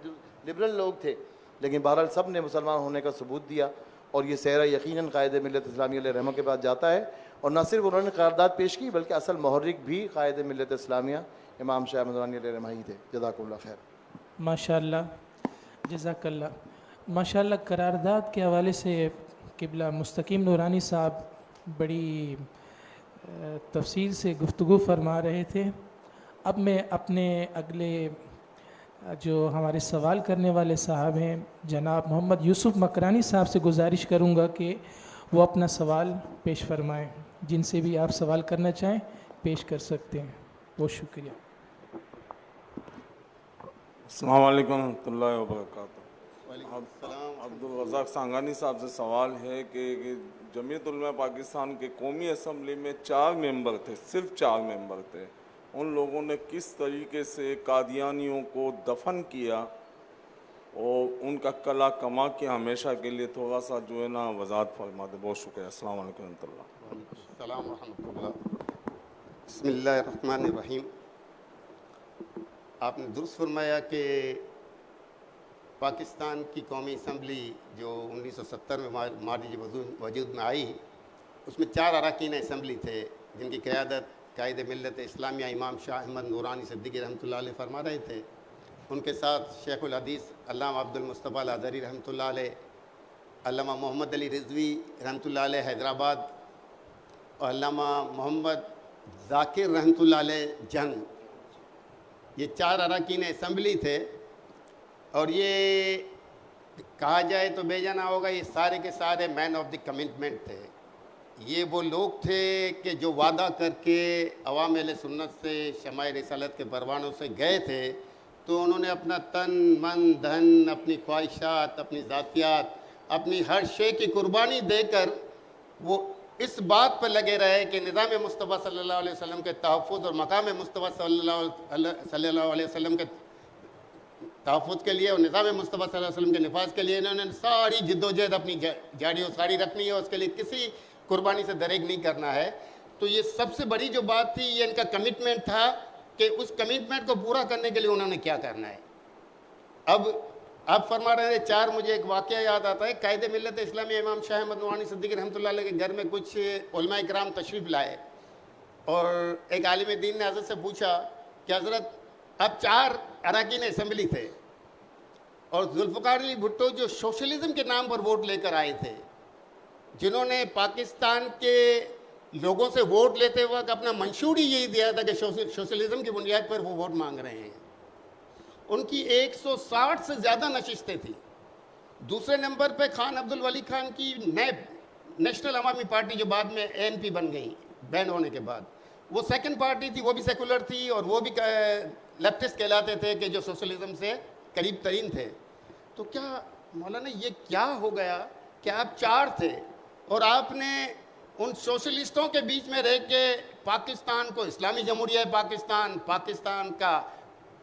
لبرل لوگ تھے، لیکن بہرحال سب نے مسلمان ہونے کا ثبوت دیا، اور یہ سہرا یقیناً قائد ملت اسلامیہ علیہ رحمہ کے بعد جاتا ہے۔ اور نہ صرف انہوں نے قرارداد پیش کی بلکہ اصل محرک بھی قائد ملت اسلامیہ امام شاہ احمد نورانی علیہ رحمہ ہی تھے۔ جزاکم اللہ خیر۔ ماشاء اللہ، جزاک اللہ۔ ماشاء اللہ، قرارداد کے حوالے سے قبلہ مستقیم نورانی صاحب بڑی تفصیل سے گفتگو فرما رہے تھے۔ اب میں اپنے اگلے جو ہمارے سوال کرنے والے صاحب ہیں جناب محمد یوسف مکرانی صاحب سے گزارش کروں گا کہ وہ اپنا سوال پیش فرمائیں۔ جن سے بھی آپ سوال کرنا چاہیں پیش کر سکتے ہیں۔ بہت شکریہ۔ السلام علیکم ورحمۃ اللہ وبرکاتہ۔ عبدالرزاق سانگانی صاحب سے سوال ہے کہ جمعیت علماء پاکستان کے قومی اسمبلی میں 4 ممبر تھے، صرف 4 ممبر تھے، ان لوگوں نے کس طریقے سے قادیانیوں کو دفن کیا اور ان کا کلا کما کیا، ہمیشہ کے لیے تھوڑا سا جو ہے نا وضاحت فرما دے۔ بہت شکریہ۔ السلام علیکم ورحمۃ اللہ۔ السلام ورحمۃ اللہ۔ بسم اللہ الرحمن الرحیم۔ آپ نے درست فرمایا کہ پاکستان کی قومی اسمبلی جو 1970 میں ہماری وجود میں آئی، اس میں 4 اراکین اسمبلی تھے جن کی قیادت قائد ملت اسلامیہ امام شاہ احمد نورانی صدیقی رحمۃ اللہ علیہ فرما رہے تھے۔ ان کے ساتھ شیخ الحدیث علامہ عبد المصطفیٰ الازہری رحمۃ اللہ علیہ، علامہ محمد علی رضوی رحمۃ اللہ علیہ حیدرآباد، اور علامہ محمد ذاکر رحمۃ اللہ علیہ جنگ۔ یہ 4 اراکین اسمبلی تھے، اور یہ کہا جائے تو بے جانا ہوگا یہ سارے کے سارے مین آف دی کمٹمنٹ تھے۔ یہ وہ لوگ تھے کہ جو وعدہ کر کے عوام اہل سنت سے شمع رسالت کے پروانوں سے گئے تھے، تو انہوں نے اپنا تن من دھن، اپنی خواہشات، اپنی ذاتیات، اپنی ہر شے کی قربانی دے کر وہ اس بات پر لگے رہے کہ نظام مصطفیٰ صلی اللہ علیہ وسلم کے تحفظ اور مقام مصطفیٰ صلی اللہ علیہ وسلم کے تحفظ کے لیے اور نظام مصطفیٰ صلی اللہ علیہ وسلم کے نفاذ کے لیے انہوں نے ساری جد و جہد اپنی جاڑی و ساری رکھنی ہے، اس کے لیے کسی قربانی سے دریغ نہیں کرنا ہے۔ تو یہ سب سے بڑی جو بات تھی، یہ ان کا کمٹمنٹ تھا کہ اس کمٹمنٹ کو پورا کرنے کے لیے انہوں نے کیا کرنا ہے۔ اب آپ فرما رہے ہیں 4، مجھے ایک واقعہ یاد آتا ہے۔ قائد ملت اسلامی امام شاہ احمد نورانی صدیقی رحمۃ اللہ علیہ کے گھر میں کچھ علماء کرام تشریف لائے، اور ایک عالم دین نے حضرت سے پوچھا کہ حضرت اب 4 اراکین اسمبلی تھے، اور ذوالفقار علی بھٹو جو سوشلزم کے نام پر ووٹ لے کر آئے تھے، جنہوں نے پاکستان کے لوگوں سے ووٹ لیتے وقت اپنا منشور ہی یہی دیا تھا کہ سوشلزم کی بنیاد پر وہ ووٹ مانگ رہے ہیں، ان کی 160 سے زیادہ نشستیں تھیں۔ دوسرے نمبر پہ خان عبدالولی خان کی نیب نیشنل عوامی پارٹی جو بعد میں ANP بن گئی بین ہونے کے بعد، وہ سیکنڈ پارٹی تھی، وہ بھی سیکولر تھی، اور وہ بھی لیفٹسٹ کہلاتے تھے کہ جو سوشلزم سے قریب ترین تھے۔ تو کیا مولانا یہ کیا ہو گیا کہ آپ 4 تھے اور آپ نے ان سوشلسٹوں کے بیچ میں رہ کے پاکستان کو اسلامی جمہوریہ پاکستان کا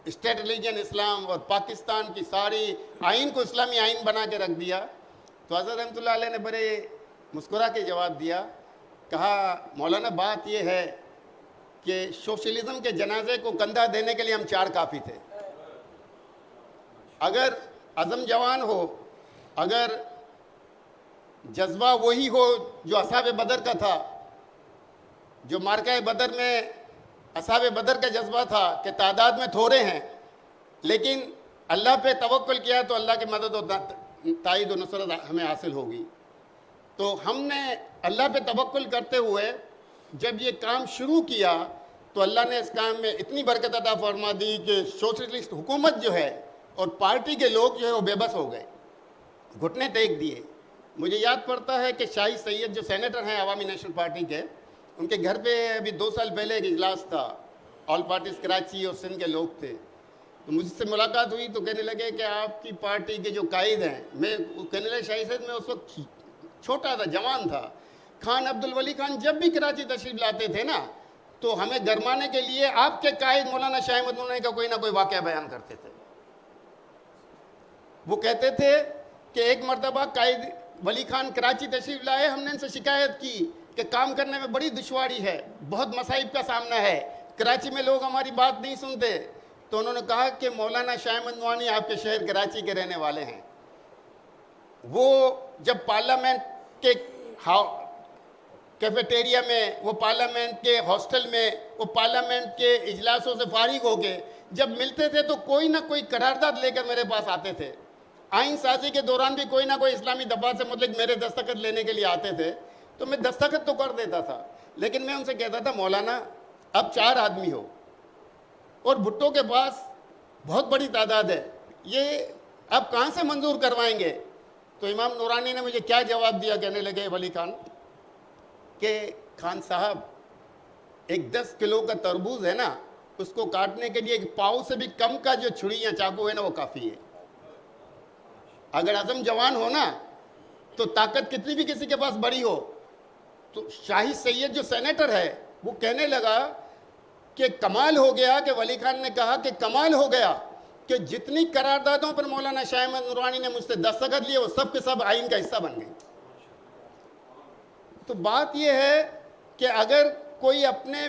اسٹیٹ ریلیجن اسلام اور پاکستان کی ساری آئین کو اسلامی آئین بنا کے رکھ دیا؟ تو حضرت رحمۃ اللہ علیہ نے بڑے مسکرا کے جواب دیا، کہا مولانا بات یہ ہے کہ سوشلزم کے جنازے کو کندھا دینے کے لیے ہم 4 کافی تھے۔ اگر عزم جوان ہو، اگر جذبہ وہی ہو جو اصحاب بدر کا تھا، جو مارکہ بدر میں اصحاب بدر کا جذبہ تھا کہ تعداد میں تھوڑے ہیں لیکن اللہ پہ توکل کیا تو اللہ کی مدد و تائید و نصرت ہمیں حاصل ہوگی۔ تو ہم نے اللہ پہ توکل کرتے ہوئے جب یہ کام شروع کیا تو اللہ نے اس کام میں اتنی برکت عطا فرما دی کہ سوشلسٹ حکومت جو ہے اور پارٹی کے لوگ جو ہے وہ بے بس ہو گئے, گھٹنے ٹیک دیے. مجھے یاد پڑتا ہے کہ شاہی سید جو سینیٹر ہیں عوامی نیشنل پارٹی کے, ان کے گھر پہ ابھی 2 سال پہلے ایک اجلاس تھا, آل پارٹیز کراچی اور سندھ کے لوگ تھے. تو مجھ سے ملاقات ہوئی تو کہنے لگے کہ آپ کی پارٹی کے جو قائد ہیں, میں کہنے لگے شاہی سید میں اس وقت چھوٹا تھا, جوان تھا, خان عبدالولی خان جب بھی کراچی تشریف لاتے تھے نا تو ہمیں گرمانے کے لیے آپ کے قائد مولانا شاہ احمد نورانی کا کوئی نہ کوئی واقعہ بیان کرتے تھے. وہ کہتے تھے کہ ایک مرتبہ قائد ولی خان کراچی تشریف لائے, ہم نے ان سے شکایت کی کہ کام کرنے میں بڑی دشواری ہے, بہت مصائب کا سامنا ہے, کراچی میں لوگ ہماری بات نہیں سنتے. تو انہوں نے کہا کہ مولانا شاہ احمد نورانی آپ کے شہر کراچی کے رہنے والے ہیں. وہ جب پارلیمنٹ کے کیفیٹیریا میں, وہ پارلیمنٹ کے ہاسٹل میں, وہ پارلیمنٹ کے اجلاسوں سے فارغ ہو کے جب ملتے تھے تو کوئی نہ کوئی قرارداد لے کر میرے پاس آتے تھے. آئین سازی کے دوران بھی کوئی نہ کوئی اسلامی دفعات سے متعلق میرے دستخط لینے کے لیے آتے تھے, تو میں دستخط تو کر دیتا تھا, لیکن میں ان سے کہتا تھا مولانا اب 4 آدمی ہو اور بھٹو کے پاس بہت بڑی تعداد ہے, یہ اب کہاں سے منظور کروائیں گے؟ تو امام نورانی نے مجھے کیا جواب دیا, کہنے لگے ولی خان کہ خان صاحب ایک 10 کلو کا تربوز ہے نا, اس کو کاٹنے کے لیے ایک پاؤ سے بھی کم کا جو چھری یا چاقو ہے نا وہ کافی ہے. اگر عزم جوان ہو نا تو طاقت کتنی بھی کسی کے پاس بڑی ہو. تو شاہی سید جو سینیٹر ہے وہ کہنے لگا کہ کمال ہو گیا, کہ ولی خان نے کہا کہ کمال ہو گیا کہ جتنی قراردادوں پر مولانا شاہ احمد نورانی نے مجھ سے دستخط لیے وہ سب کے سب آئین کا حصہ بن گئے. تو بات یہ ہے کہ اگر کوئی اپنے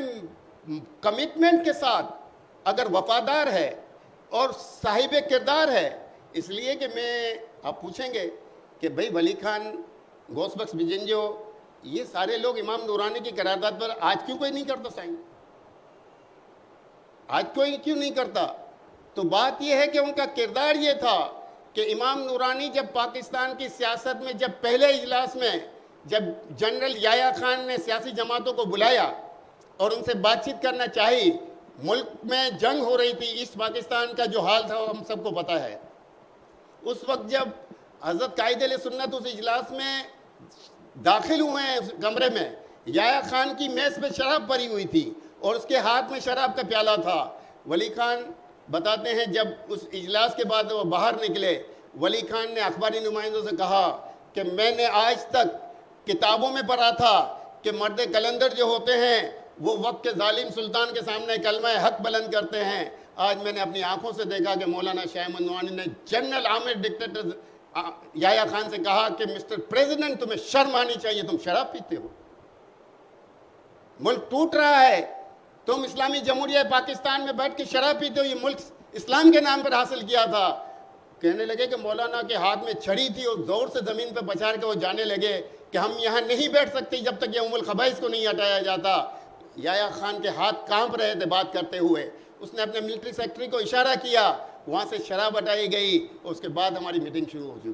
کمٹمنٹ کے ساتھ اگر وفادار ہے اور صاحب کردار ہے, اس لیے کہ میں, آپ پوچھیں گے کہ بھئی ولی خان, غوث بخش بجنجو, یہ سارے لوگ امام نورانی کی قرارداد پر آج کیوں کوئی نہیں کرتا سائن, آج کوئی کیوں نہیں کرتا؟ تو بات یہ ہے کہ ان کا کردار یہ تھا کہ امام نورانی جب پاکستان کی سیاست میں, جب پہلے اجلاس میں جب جنرل یحییٰ خان نے سیاسی جماعتوں کو بلایا اور ان سے بات چیت کرنا چاہی, ملک میں جنگ ہو رہی تھی, ایسٹ پاکستان کا جو حال تھا وہ ہم سب کو پتہ ہے. اس وقت جب حضرت قائد اہل سنت اس اجلاس میں داخل ہوئے ہیں اس کمرے میں, یحییٰ خان کی میز پہ شراب پڑی ہوئی تھی اور اس کے ہاتھ میں شراب کا پیالہ تھا. ولی خان بتاتے ہیں جب اس اجلاس کے بعد وہ باہر نکلے, ولی خان نے اخباری نمائندوں سے کہا کہ میں نے آج تک کتابوں میں پڑھا تھا کہ مرد کلندر جو ہوتے ہیں وہ وقت کے ظالم سلطان کے سامنے کلمہ حق بلند کرتے ہیں, آج میں نے اپنی آنکھوں سے دیکھا کہ مولانا شاہ احمد نورانی نے جنرل عامر ڈکٹیٹر یحییٰ خان سے کہا کہ مسٹر پریزیڈنٹ تمہیں شرم آنی چاہیے, تم شراب پیتے ہو, ملک ٹوٹ رہا ہے, تم اسلامی جمہوریہ پاکستان میں بیٹھ کے شراب پیتے ہو, یہ ملک اسلام کے نام پر حاصل کیا تھا. کہنے لگے کہ مولانا کے ہاتھ میں چھڑی تھی اور زور سے زمین پہ پچھاڑ کے وہ جانے لگے کہ ہم یہاں نہیں بیٹھ سکتے جب تک یہ الخبائث کو نہیں ہٹایا جاتا. یحییٰ خان کے ہاتھ کانپ رہے تھے بات کرتے ہوئے, اس نے اپنے ملٹری سیکٹری کو اشارہ کیا, وہاں سے شراب ہٹائی گئی, اس کے بعد ہماری میٹنگ شروع ہو چکی.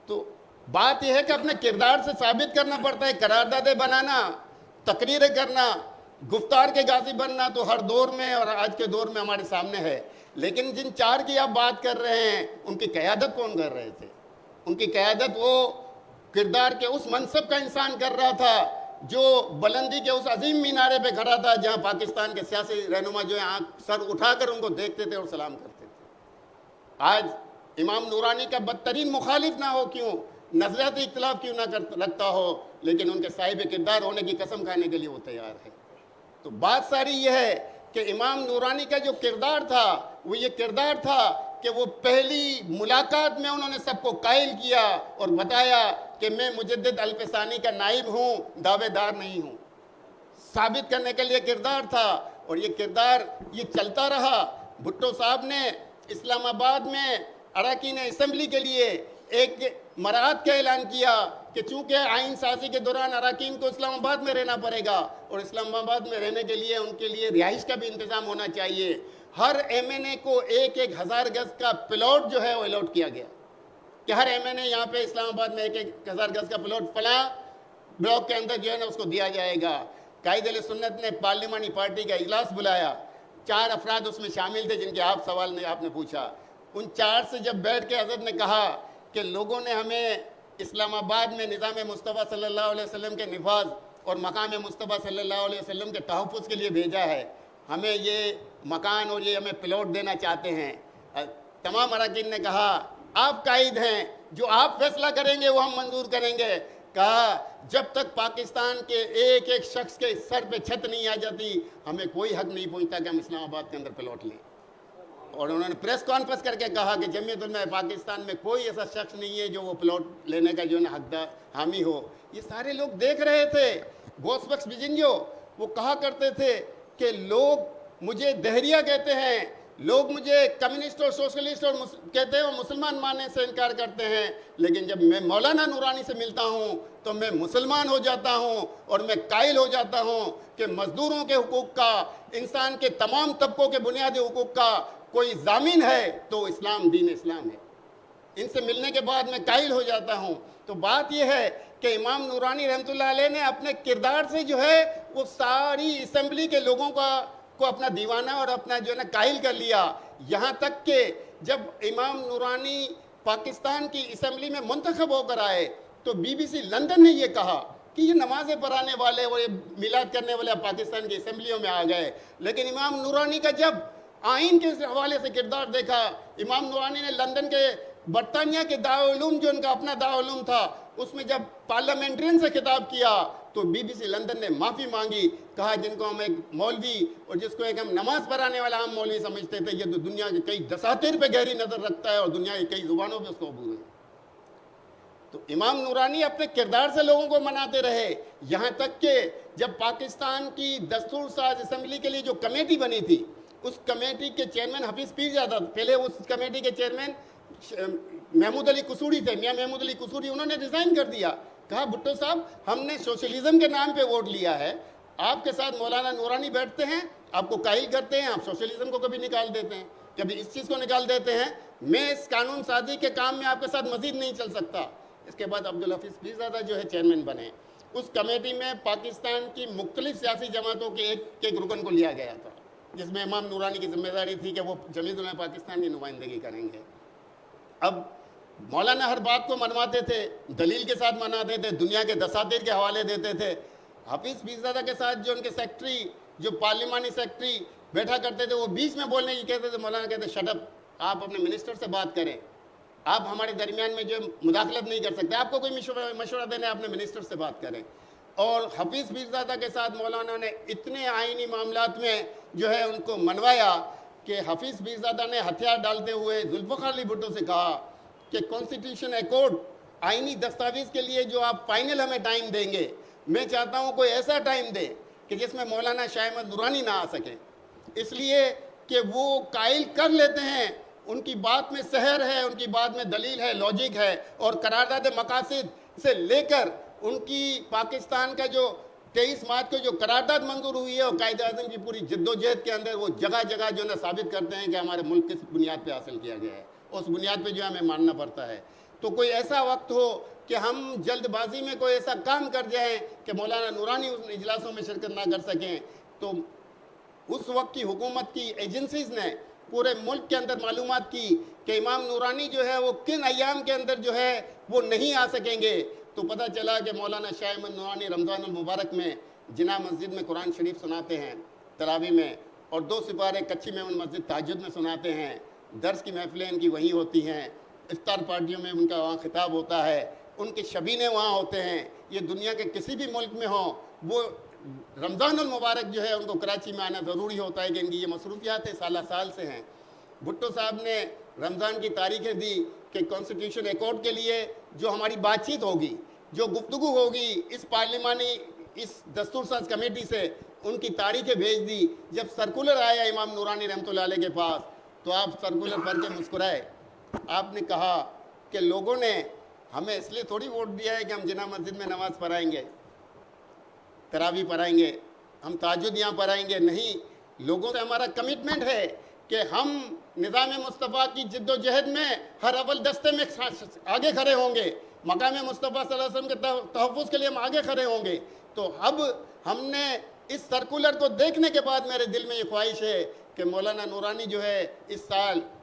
تو بات یہ ہے کہ اپنے کردار سے ثابت کرنا پڑتا ہے, قراردادیں بنانا, تقریریں کرنا, گفتار کے غازی بننا تو ہر دور میں اور آج کے دور میں ہمارے سامنے ہے. لیکن جن 4 کی آپ بات کر رہے ہیں ان کی قیادت کون کر رہے تھے؟ ان کی قیادت وہ کردار کے اس منصب کا انسان کر رہا تھا جو بلندی کے اس عظیم مینارے پہ کھڑا تھا جہاں پاکستان کے سیاسی رہنما جو ہیں سر اٹھا کر ان کو دیکھتے تھے اور سلام کرتے تھے. آج امام نورانی کا بدترین مخالف نہ ہو کیوں, نظریاتی اختلاف کیوں نہ رکھتا ہو, لیکن ان کے صاحب کردار ہونے کی قسم کھانے کے لیے وہ تیار ہے. تو بات ساری یہ ہے کہ امام نورانی کا جو کردار تھا وہ یہ کردار تھا کہ وہ پہلی ملاقات میں انہوں نے سب کو قائل کیا اور بتایا کہ میں مجدد الفسانی کا نائب ہوں, دعوے دار نہیں ہوں. ثابت کرنے کے لیے کردار تھا اور یہ کردار یہ چلتا رہا. بھٹو صاحب نے اسلام آباد میں اراکین اسمبلی کے لیے ایک مراعات کا اعلان کیا کہ چونکہ آئین سازی کے دوران اراکین کو اسلام آباد میں رہنا پڑے گا اور اسلام آباد میں رہنے کے لیے ان کے لیے رہائش کا بھی انتظام ہونا چاہیے. ہر ایم این اے کو 1,000 گز کا پلاٹ جو ہے وہ الاٹ کیا گیا کہ ہر ایم این اے یہاں پہ اسلام آباد میں 1,000 گز کا پلاٹ فلاں بلاک کے اندر جو ہے نا اس کو دیا جائے گا. قائد اہل سنت نے پارلیمانی پارٹی کا اجلاس بلایا, 4 افراد اس میں شامل تھے جن کے آپ سوال نے آپ نے پوچھا. ان 4 سے جب بیٹھ کے حضرت نے کہا کہ لوگوں نے ہمیں اسلام آباد میں نظام مصطفیٰ صلی اللہ علیہ وسلم کے نفاذ اور مقام مصطفیٰ صلی اللہ علیہ وسلم کے تحفظ کے لیے بھیجا ہے، ہمیں یہ مکان اور یہ ہمیں پلاٹ دینا چاہتے ہیں۔ تمام اراکین نے کہا آپ قائد ہیں، جو آپ فیصلہ کریں گے وہ ہم منظور کریں گے۔ کہا جب تک پاکستان کے ایک ایک شخص کے سر پہ چھت نہیں آ جاتی ہمیں کوئی حق نہیں پہنچتا کہ ہم اسلام آباد کے اندر پلاٹ لیں۔ اور انہوں نے پریس کانفرنس کر کے کہا کہ جمعیت علماء پاکستان میں کوئی ایسا شخص نہیں ہے جو وہ پلاٹ لینے کا جو ہے نا حقدار حامی ہو۔ یہ سارے لوگ دیکھ رہے تھے۔ غوث بخش بجنجو وہ کہا کرتے تھے کہ لوگ مجھے دہریہ کہتے ہیں، لوگ مجھے کمیونسٹ اور سوشلسٹ اور کہتے ہیں اور مسلمان ماننے سے انکار کرتے ہیں، لیکن جب میں مولانا نورانی سے ملتا ہوں تو میں مسلمان ہو جاتا ہوں اور میں قائل ہو جاتا ہوں کہ مزدوروں کے حقوق کا، انسان کے تمام طبقوں کے بنیادی حقوق کا کوئی ضامن ہے تو اسلام دین اسلام ہے۔ ان سے ملنے کے بعد میں قائل ہو جاتا ہوں۔ تو بات یہ ہے کہ امام نورانی رحمۃ اللہ علیہ نے اپنے کردار سے جو ہے وہ ساری اسمبلی کے لوگوں کو اپنا دیوانہ اور اپنا جو ہے نا قائل کر لیا، یہاں تک کہ جب امام نورانی پاکستان کی اسمبلی میں منتخب ہو کر آئے تو BBC لندن نے یہ کہا کہ یہ نمازیں پڑھانے والے اور یہ میلاد کرنے والے پاکستان کی اسمبلیوں میں آ گئے، لیکن امام نورانی کا جب آئین کے حوالے سے کردار دیکھا، امام نورانی نے لندن کے برطانیہ کے دارالعلوم جو ان کا اپنا دارالعلوم تھا اس میں جب پارلیمنٹرین سے خطاب کیا تو BBC لندن نے معافی مانگی، کہا جن کو ہم ایک مولوی اور جس کو ایک ہم نماز پڑھانے والا عام مولوی سمجھتے تھے، یہ تو دنیا کے کئی دساتیر پہ گہری نظر رکھتا ہے اور دنیا کی کئی زبانوں پہ اس کو عبور ہے۔ تو امام نورانی اپنے کردار سے لوگوں کو مناتے رہے، یہاں تک کہ جب پاکستان کی دستور ساز اسمبلی کے لیے جو کمیٹی بنی تھی اس کمیٹی کے چیئرمین حفیظ پیرزادہ، پہلے اس کمیٹی کے چیئرمین محمود علی قصوری تھے، میاں محمود علی قصوری، انہوں نے ریزائن کر دیا۔ کہا بھٹو صاحب ہم نے سوشلزم کے نام پہ ووٹ لیا ہے، آپ کے ساتھ مولانا نورانی بیٹھتے ہیں، آپ کو قائل کرتے ہیں، آپ سوشلزم کو کبھی نکال دیتے ہیں، کبھی اس چیز کو نکال دیتے ہیں، میں اس قانون سازی کے کام میں آپ کے ساتھ مزید نہیں چل سکتا۔ اس کے بعد عبدالحفیظ پیرزادہ جو ہے چیئرمین بنے۔ اس کمیٹی میں پاکستان کی مختلف سیاسی جماعتوں کے ایک رکن کو لیا گیا تھا، جس میں امام نورانی کی ذمہ داری تھی کہ وہ جمعیت علماء پاکستان کی نمائندگی کریں گے۔ اب مولانا ہر بات کو منواتے تھے، دلیل کے ساتھ مناتے تھے، دنیا کے دساتیر کے حوالے دیتے تھے۔ حفیظ پیرزادہ کے ساتھ جو ان کے سیکٹری، جو پارلیمانی سیکٹری بیٹھا کرتے تھے، وہ بیچ میں بولنے کی کہتے تھے، مولانا کہتے شٹ اپ، آپ اپنے منسٹر سے بات کریں، آپ ہمارے درمیان میں جو مداخلت نہیں کر سکتے، آپ کو کوئی مشورہ دینا ہے اپنے منسٹر سے بات کریں۔ اور حفیظ پیرزادہ کے ساتھ مولانا نے اتنے آئینی معاملات میں جو ہے ان کو منوایا کہ حفیظ پیرزادہ نے ہتھیار ڈالتے ہوئے ذوالفقار علی بھٹو سے کہا کہ کانسٹیٹیوشن ایکورڈ آئینی دستاویز کے لیے جو آپ فائنل ہمیں ٹائم دیں گے، میں چاہتا ہوں کوئی ایسا ٹائم دے کہ جس میں مولانا شاہ احمد نورانی نہ آ سکے، اس لیے کہ وہ قائل کر لیتے ہیں، ان کی بات میں سحر ہے، ان کی بات میں دلیل ہے، لاجک ہے، اور قرارداد مقاصد سے لے کر ان کی پاکستان کا جو 23 مارچ کو جو قرارداد منظور ہوئی ہے اور قائد اعظم کی پوری جد و جہد کے اندر وہ جگہ جگہ جو ہے ثابت کرتے ہیں کہ ہمارے ملک کس بنیاد پہ حاصل کیا گیا ہے، اس بنیاد پہ جو ہمیں ماننا پڑتا ہے۔ تو کوئی ایسا وقت ہو کہ ہم جلد بازی میں کوئی ایسا کام کر جائیں کہ مولانا نورانی اس اجلاسوں میں شرکت نہ کر سکیں، تو اس وقت کی حکومت کی ایجنسیز نے پورے ملک کے اندر معلومات کی کہ امام نورانی جو ہے وہ کن ایام کے اندر جو ہے وہ نہیں آ سکیں گے۔ تو پتہ چلا کہ مولانا شاہ احمد نورانی رمضان المبارک میں جناح مسجد میں قرآن شریف سناتے ہیں تراویح میں، اور 2 سپارے کچھی میں مسجد تہجد میں سناتے ہیں، درس کی محفلیں ان کی وہیں ہوتی ہیں، افطار پارٹیوں میں ان کا وہاں خطاب ہوتا ہے، ان کے شبینے وہاں ہوتے ہیں۔ یہ دنیا کے کسی بھی ملک میں ہوں، وہ رمضان المبارک جو ہے ان کو کراچی میں آنا ضروری ہوتا ہے کہ ان کی یہ مصروفیات سالہ سال سے ہیں۔ بھٹو صاحب نے رمضان کی تاریخیں دی کہ کانسٹیٹیوشن ایکورڈ کے لیے جو ہماری بات چیت ہوگی، جو گفتگو ہوگی اس پارلیمانی اس دستور ساز کمیٹی سے، ان کی تاریخیں بھیج دی۔ جب سرکولر آیا امام نورانی رحمۃ اللہ علیہ کے پاس تو آپ سرکولر پڑھ کے مسکرائے، آپ نے کہا کہ لوگوں نے ہمیں اس لیے تھوڑی ووٹ دیا ہے کہ ہم جناح مسجد میں نماز پڑھائیں گے، تراویح پڑھائیں گے، ہم تہجد یہاں پڑھائیں گے، نہیں، لوگوں سے ہمارا کمٹمنٹ ہے کہ ہم نظام مصطفیٰ کی جد و جہد میں ہر اول دستے میں آگے کھڑے ہوں گے، مقام مصطفیٰ صلی اللہ علیہ وسلم کے تحفظ کے لیے ہم آگے کھڑے ہوں گے۔ تو اب ہم نے اس سرکولر کو دیکھنے کے بعد میرے دل میں یہ خواہش ہے کہ مولانا نورانی جو ہے اس سال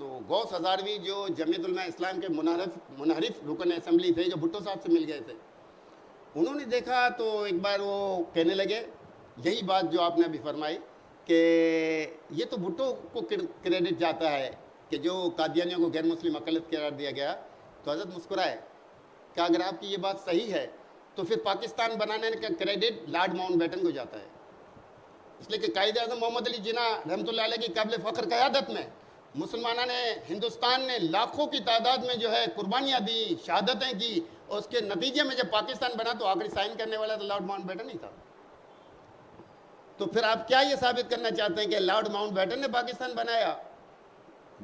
تو غوث ہزاروی جو جمعیت علماء اسلام کے منحرف رکن اسمبلی تھے جو بھٹو صاحب سے مل گئے تھے، انہوں نے دیکھا تو ایک بار وہ کہنے لگے یہی بات جو آپ نے ابھی فرمائی کہ یہ تو بھٹو کو کریڈٹ جاتا ہے کہ جو قادیانیوں کو غیر مسلم اقلیت قرار دیا گیا. تو حضرت مسکرائے کہ اگر آپ کی یہ بات صحیح ہے تو پھر پاکستان بنانے کا کریڈٹ لارڈ ماؤنٹ بیٹن کو جاتا ہے، اس لیے کہ قائد اعظم محمد علی جناح رحمۃ اللہ علیہ کی قابل فخر قیادت میں مسلمانوں نے، ہندوستان نے لاکھوں کی تعداد میں جو ہے قربانیاں دی، شہادتیں کی، اور اس کے نتیجے میں جب پاکستان بنا تو آخری سائن کرنے والا تو لارڈ ماؤنٹ بیٹن ہی تھا. تو پھر آپ کیا یہ ثابت کرنا چاہتے ہیں کہ لارڈ ماؤنٹ بیٹن نے پاکستان بنایا؟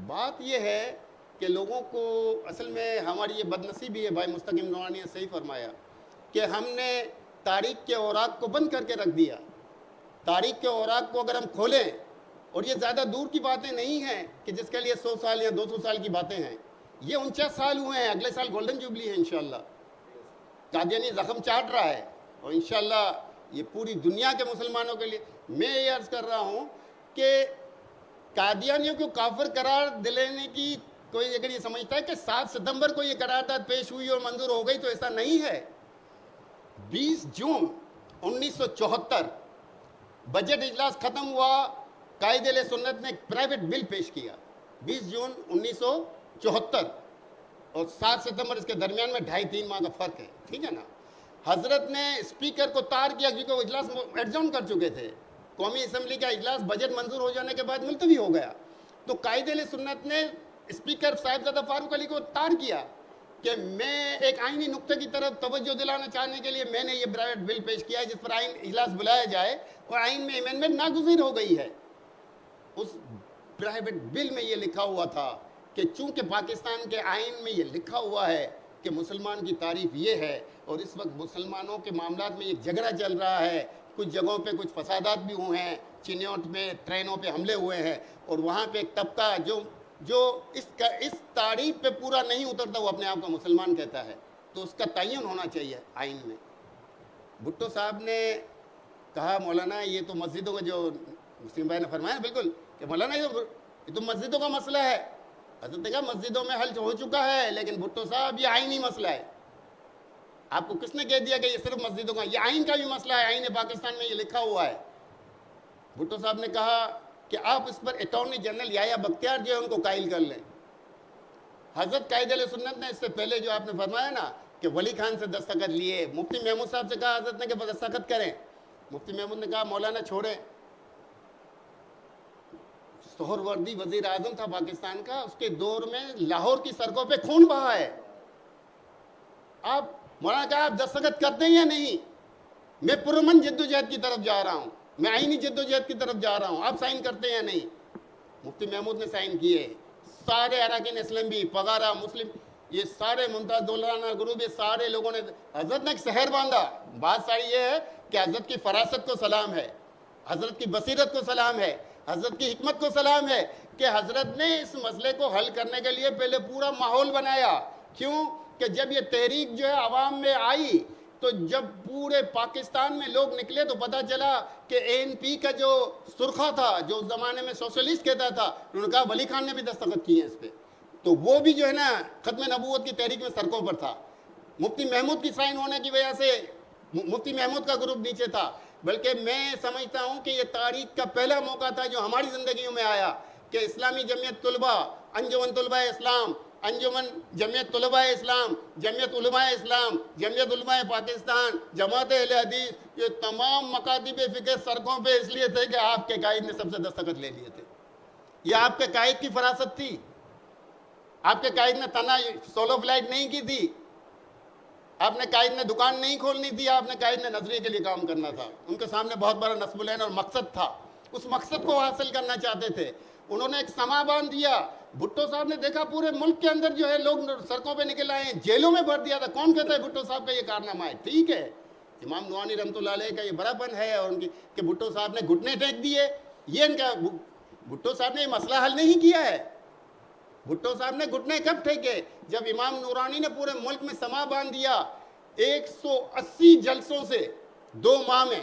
بات یہ ہے کہ لوگوں کو اصل میں ہماری یہ بدنصیبی ہے، بھائی مستقیم نورانی نے صحیح فرمایا کہ ہم نے تاریخ کے اوراق کو بند کر کے رکھ دیا. تاریخ کے اوراق کو اگر ہم کھولیں، اور یہ زیادہ دور کی باتیں نہیں ہیں کہ جس کے لیے 100 سال یا 200 سال کی باتیں ہیں، یہ 49 سال ہوئے ہیں، اگلے سال گولڈن جوبلی ہے انشاءاللہ. قادیانی زخم چاٹ رہا ہے اور انشاءاللہ یہ پوری دنیا کے مسلمانوں کے لیے. میں یہ عرض کر رہا ہوں کہ قادیانیوں کو کافر قرار دلانے کی کوئی اگر یہ سمجھتا ہے کہ 7 ستمبر کو یہ قرارداد پیش ہوئی اور منظور ہو گئی، تو ایسا نہیں ہے. 20 جون 1974 بجٹ اجلاس ختم ہوا، قائد اہل سنت نے ایک پرائیویٹ بل پیش کیا. 20 جون 1974 اور 7 ستمبر اس کے درمیان میں 2.5-3 ماہ کا فرق ہے، ٹھیک ہے نا. حضرت نے اسپیکر کو طار کیا کیونکہ وہ اجلاس ایڈجورن کر چکے تھے. قومی اسمبلی کا اجلاس بجٹ منظور ہو جانے کے بعد ملتوی ہو گیا. تو قائد اہل سنت نے اسپیکر صاحبزادہ فاروق علی کو طار کیا کہ میں ایک آئینی نقطے کی طرف توجہ دلانا چاہنے کے لیے میں نے یہ پرائیویٹ بل پیش کیا ہے جس پر آئین اجلاس بلایا جائے، اور آئین میں امینڈمنٹ ناگزیر ہو گئی ہے. اس پرائیویٹ بل میں یہ لکھا ہوا تھا کہ چونکہ پاکستان کے آئین میں یہ لکھا ہوا ہے کہ مسلمان کی تعریف یہ ہے، اور اس وقت مسلمانوں کے معاملات میں ایک جھگڑا چل رہا ہے، کچھ جگہوں پہ کچھ فسادات بھی ہوئے ہیں، چنیوٹ میں ٹرینوں پہ حملے ہوئے ہیں، اور وہاں پہ ایک طبقہ جو اس تعریف پہ پورا نہیں اترتا وہ اپنے آپ کو مسلمان کہتا ہے، تو اس کا تعین ہونا چاہیے آئین میں. بھٹو صاحب نے کہا مولانا یہ تو مسجدوں کا، جو مسلم بھائی نے فرمایا بالکل کہ مولانا یہ تو مسجدوں کا مسئلہ ہے. حضرت نے کہا مسجدوں میں حل ہو چکا ہے، لیکن بھٹو صاحب یہ آئینی مسئلہ ہے. آپ کو کس نے کہہ دیا کہ یہ صرف مسجدوں کا؟ یہ آئین کا بھی مسئلہ ہے، آئین پاکستان میں یہ لکھا ہوا ہے. بھٹو صاحب نے کہا کہ آپ اس پر اٹارنی جنرل یحییٰ بختیار جو ہے ان کو قائل کر لیں. حضرت قائد اہل سنت نے اس سے پہلے جو آپ نے فرمایا نا کہ ولی خان سے دستخط لیے، مفتی محمود صاحب سے کہا حضرت نے کہ دستخط کریں. مفتی محمود نے کہا مولانا چھوڑیں. سہر وردی وزیر اعظم تھا پاکستان کا، اس کے دور میں لاہور کی سڑکوں پہ خون بہا ہے. آپ مولانا کہا آپ دستخط کرتے ہیں یا نہیں؟ میں پرامن جدوجہد کی طرف جا رہا ہوں، میں آئینی جدوجہد کی طرف جا رہا ہوں، آپ سائن کرتے ہیں یا نہیں؟ مفتی محمود نے سائن کیے. سارے اراکین اسلام، پگارا مسلم، یہ سارے ممتاز دولانا گروپ، یہ سارے لوگوں نے. حضرت نے ایک شہر باندھا. بات ساری یہ ہے کہ حضرت کی فراست کو سلام ہے، حضرت کی بصیرت کو سلام ہے، حضرت کی حکمت کو سلام ہے کہ حضرت نے اس مسئلے کو حل کرنے کے لیے پہلے پورا ماحول بنایا. کیوں کہ جب یہ تحریک جو ہے عوام میں آئی تو جب پورے پاکستان میں لوگ نکلے تو پتہ چلا کہ ANP کا جو سرخہ تھا، جو اس زمانے میں سوشلسٹ کہتا تھا، انہوں نے کہا ولی خان نے بھی دستخط کیے ہیں اس پہ. تو وہ بھی جو ہے نا ختم نبوت کی تحریک میں سڑکوں پر تھا. مفتی محمود کی سائن ہونے کی وجہ سے مفتی محمود کا گروپ نیچے تھا. بلکہ میں سمجھتا ہوں کہ یہ تاریخ کا پہلا موقع تھا جو ہماری زندگیوں میں آیا کہ اسلامی جمعیت طلباء، انجمن طلباء اسلام، انجمن جمعیت طلباء اسلام، جمعیت علماء اسلام، جمعیت علماء پاکستان، جماعت اہل حدیث، یہ تمام مکاتب فقہ سڑکوں پہ اس لیے تھے کہ آپ کے قائد نے سب سے دستخط لے لیے تھے. یہ آپ کے قائد کی فراست تھی. آپ کے قائد نے تنہا سولو فلائٹ نہیں کی تھی، آپ نے قائد نے دکان نہیں کھولنی تھی، آپ نے قائد نے نظریے کے لیے کام کرنا تھا. ان کے سامنے بہت بڑا نصب العین اور مقصد تھا، اس مقصد کو حاصل کرنا چاہتے تھے. انہوں نے ایک سما باندھ دیا. بھٹو صاحب نے دیکھا پورے ملک کے اندر جو ہے لوگ سڑکوں پہ نکل آئے ہیں، جیلوں میں بھر دیا تھا. کون کہتا ہے بھٹو صاحب کا یہ کارنامہ ہے؟ ٹھیک ہے، امام نورانی رحمۃ اللہ علیہ کا یہ بڑا پن ہے اور ان کی کہ بھٹو صاحب نے گھٹنے ٹیک دیے. یہ ان کا بھٹو صاحب نے یہ مسئلہ حل نہیں کیا ہے. بھٹو صاحب نے گھٹنے کب ٹھیکے؟ جب امام نورانی نے پورے ملک میں سما باندھ دیا. 180 جلسوں سے 2 ماہ میں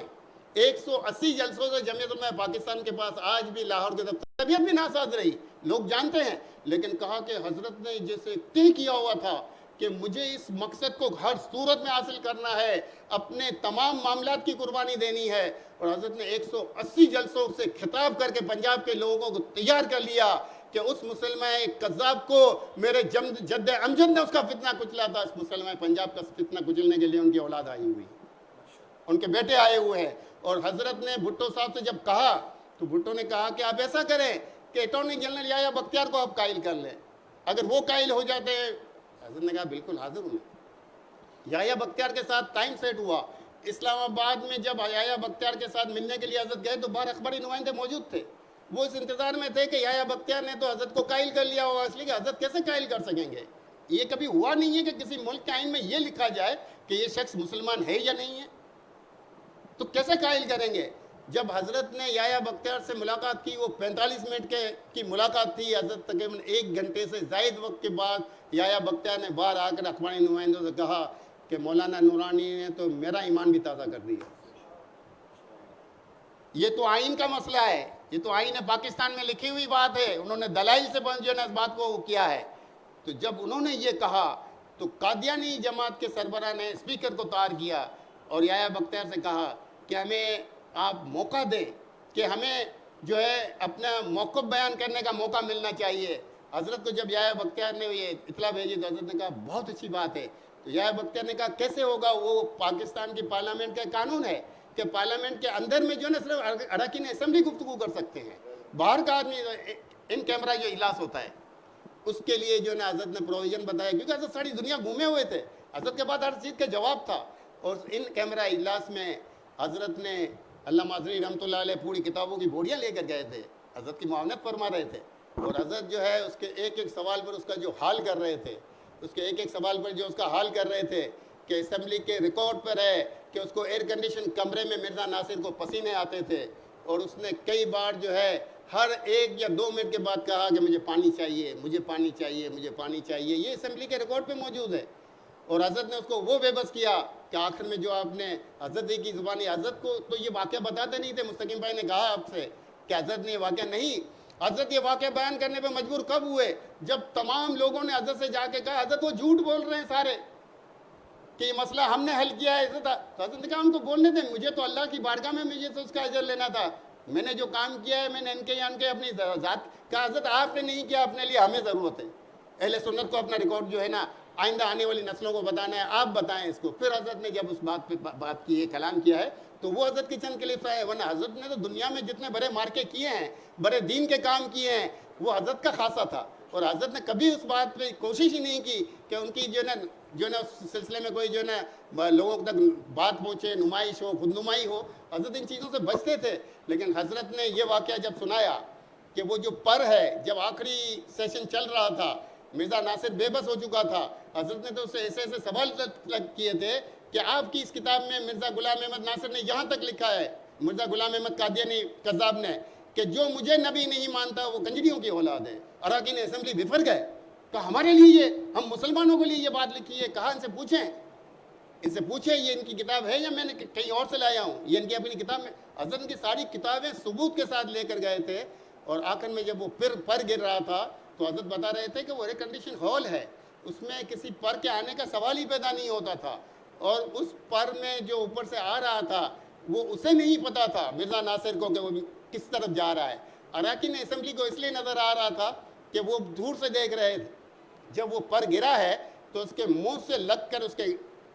180 جلسوں سے جمعیت علماء پاکستان کے پاس آج بھی لاہور کے دفتر طبیعت بھی ناساز رہی. لوگ جانتے ہیں، لیکن کہا کہ حضرت نے جیسے طے کیا ہوا تھا کہ مجھے اس مقصد کو ہر صورت میں حاصل کرنا ہے، اپنے تمام معاملات کی قربانی دینی ہے، اور حضرت نے 180 جلسوں سے خطاب کر کے پنجاب کے لوگوں کو تیار کر لیا کہ اس مسلمان کذاب کو میرے جد امجد نے اس کا فتنہ کچلا تھا، اس مسلمان پنجاب کا فتنہ کچلنے کے لیے ان کی اولاد آئی ہوئی، ان کے بیٹے آئے ہوئے ہیں۔ اور حضرت نے بھٹو صاحب سے جب کہا تو بھٹو نے کہا کہ آپ ایسا کریں کہ اٹارنی جنرل یحییٰ بختیار کو آپ قائل کر لیں، اگر وہ قائل ہو جاتے ہیں۔ حضرت نے کہا بالکل حاضر ہوں۔ یحییٰ بختیار کے ساتھ ٹائم سیٹ ہوا، اسلام آباد میں جب یحییٰ بختیار کے ساتھ ملنے کے لیے حضرت گئے تو باہر اخباری نمائندے موجود تھے، وہ اس انتظار میں تھے کہ یحییٰ بختیار نے تو حضرت کو قائل کر لیا ہوگا، اس لیے کہ حضرت کیسے قائل کر سکیں گے؟ یہ کبھی ہوا نہیں ہے کہ کسی ملک کے آئین میں یہ لکھا جائے کہ یہ شخص مسلمان ہے یا نہیں ہے، تو کیسے قائل کریں گے؟ جب حضرت نے یحییٰ بختیار سے ملاقات کی، وہ 45 منٹ کی ملاقات تھی، حضرت تقریباً 1 گھنٹے سے زائد وقت کے بعد یحییٰ بختیار نے باہر آ کر اخباری نمائندوں سے کہا کہ مولانا نورانی نے تو میرا ایمان بھی تازہ کر دیا۔ یہ تو آئین کا مسئلہ ہے، یہ تو آئین پاکستان میں لکھی ہوئی بات ہے، انہوں نے دلائل سے جو ہے نا اس بات کو کیا ہے۔ تو جب انہوں نے یہ کہا تو قادیانی جماعت کے سربراہ نے اسپیکر کو طار کیا اور یحییٰ بختیار سے کہا کہ ہمیں آپ موقع دیں، کہ ہمیں جو ہے اپنا موقف بیان کرنے کا موقع ملنا چاہیے۔ حضرت کو جب یحییٰ بختیار نے یہ اطلاع بھیجی تو حضرت نے کہا بہت اچھی بات ہے۔ تو یحییٰ بختیار نے کہا کیسے ہوگا؟ وہ پاکستان کی پارلیمنٹ کا قانون ہے کہ پارلیمنٹ کے اندر میں جو ہے نا صرف اراکین اسمبلی گفتگو کر سکتے ہیں، باہر کا آدمی ان کیمرہ جو اجلاس ہوتا ہے اس کے لیے جو ہے نا حضرت نے پروویژن بتایا، کیونکہ حضرت ساری دنیا گھومے ہوئے تھے، حضرت کے بعد ہر چیز کا جواب تھا۔ اور ان کیمرہ اجلاس میں حضرت نے علامہ ازہری رحمۃ اللہ علیہ پوری کتابوں کی بوریاں لے کر گئے تھے، حضرت کی معاونت فرما رہے تھے، اور حضرت جو ہے اس کے ایک ایک سوال پر اس کا جو حال کر رہے تھے، اس کے ایک ایک سوال پر جو اس کا حال کر رہے تھے کہ اسمبلی کے ریکارڈ پر ہے کہ اس کو ایئر کنڈیشن کمرے میں مرزا ناصر کو پسینے آتے تھے، اور اس نے کئی بار جو ہے ہر 1 یا 2 منٹ کے بعد کہا کہ مجھے پانی چاہیے، مجھے پانی چاہیے، مجھے پانی چاہیے، یہ اسمبلی کے ریکارڈ پہ موجود ہے۔ اور حضرت نے اس کو وہ بے بس کیا کہ آخر میں جو آپ نے حضرت کی زبانی، حضرت کو تو یہ واقعہ بتاتے نہیں تھے، مستقیم بھائی نے کہا آپ سے کہ حضرت نے یہ واقعہ نہیں، حضرت یہ واقعہ بیان کرنے پہ مجبور کب ہوئے؟ جب تمام لوگوں نے حضرت سے جا کے کہا حضرت وہ جھوٹ بول رہے ہیں سارے کہ یہ مسئلہ ہم نے حل کیا ہے۔ حضرت نے کہا ان کو بولنے دیں، مجھے تو اللہ کی بارگاہ میں مجھے تو اس کا اجر لینا تھا، میں نے جو کام کیا ہے میں نے ان کے اپنی ذات کا، حضرت آپ نے نہیں کیا، اپنے لیے ہمیں ضرورت ہے، اہل سنت کو اپنا ریکارڈ جو ہے نا آئندہ آنے والی نسلوں کو بتانا ہے، آپ بتائیں اس کو۔ پھر حضرت نے جب اس بات پہ بات کی ہے، کلام کیا ہے، تو وہ حضرت کی چند کلپس ہے، ورنہ حضرت نے تو دنیا میں جتنے بڑے مارکے کیے ہیں، بڑے دین کے کام کیے ہیں، وہ حضرت کا خاصہ تھا، اور حضرت نے کبھی اس بات پہ کوشش ہی نہیں کی کہ ان کی جو ہے نا اس سلسلے میں کوئی جو ہے نا لوگوں تک بات پہنچے، نمائش ہو، خود نمائی ہو، حضرت ان چیزوں سے بچتے تھے۔ لیکن حضرت نے یہ واقعہ جب سنایا کہ وہ جو پر ہے، جب آخری سیشن چل رہا تھا، مرزا ناصر بے بس ہو چکا تھا، حضرت نے تو اسے ایسے ایسے سوال کیے تھے کہ آپ کی اس کتاب میں مرزا غلام احمد ناصر نے یہاں تک لکھا ہے، مرزا غلام احمد قادیانی کذاب نے، کہ جو مجھے نبی نہیں مانتا وہ کنجریوں کی اولاد ہے۔ اراکین اسمبلی بفر گئے، کہا ہمارے لیے ہم مسلمانوں کے لیے یہ بات لکھی ہے، کہا ان سے پوچھیں یہ ان کی کتاب ہے یا میں نے کہیں اور سے لایا ہوں، یہ ان کی اپنی کتاب میں۔ حضرت ان کی ساری کتابیں ثبوت کے ساتھ لے کر گئے تھے، اور آخر میں جب وہ پر گر رہا تھا تو حضرت بتا رہے تھے کہ وہ ایئر کنڈیشن ہال ہے، اس میں کسی پر کے آنے کا سوال ہی پیدا نہیں ہوتا تھا، اور اس پر میں جو اوپر سے آ رہا تھا وہ اسے نہیں پتا تھا مرزا ناصر کو کہ وہ کس طرف جا رہا ہے۔ اراکین اسمبلی کو اس لیے نظر آ رہا تھا کہ وہ دور سے دیکھ رہے تھے، جب وہ پر گرا ہے تو اس کے منہ سے لگ کر اس کے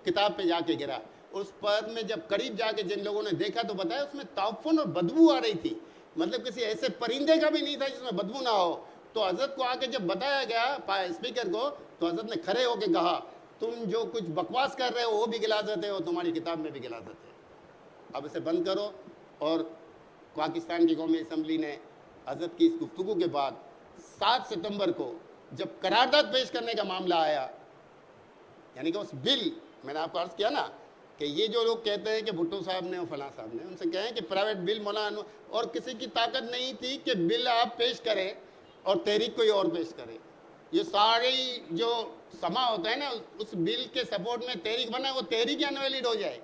کتاب پہ جا کے گرا۔ اس پر میں جب قریب جا کے جن لوگوں نے دیکھا تو بتایا اس میں تعفن اور بدبو آ رہی تھی، مطلب کسی ایسے پرندے کا بھی نہیں تھا جس میں بدبو نہ ہو۔ تو حضرت کو آ کے جب بتایا گیا اسپیکر کو تو حضرت نے کھڑے ہو کے کہا تم جو کچھ بکواس کر رہے ہو وہ بھی غلاظت ہے اور تمہاری کتاب میں بھی غلاظت ہے، اب اسے بند کرو۔ اور پاکستان کی قومی اسمبلی نے حضرت کی اس گفتگو کے بعد 7 ستمبر کو جب قرارداد پیش کرنے کا معاملہ آیا، یعنی کہ اس بل، میں نے آپ کو عرض کیا نا کہ یہ جو لوگ کہتے ہیں کہ بھٹو صاحب نے اور فلاں صاحب نے، ان سے کہیں کہ پرائیویٹ بل مولانا، اور کسی کی طاقت نہیں تھی کہ بل آپ پیش کریں اور تحریک کوئی اور پیش کرے۔ یہ ساری جو سما ہوتا ہے نا اس بل کے سپورٹ میں تحریک بنا، وہ تحریک انویلڈ ہو جائے۔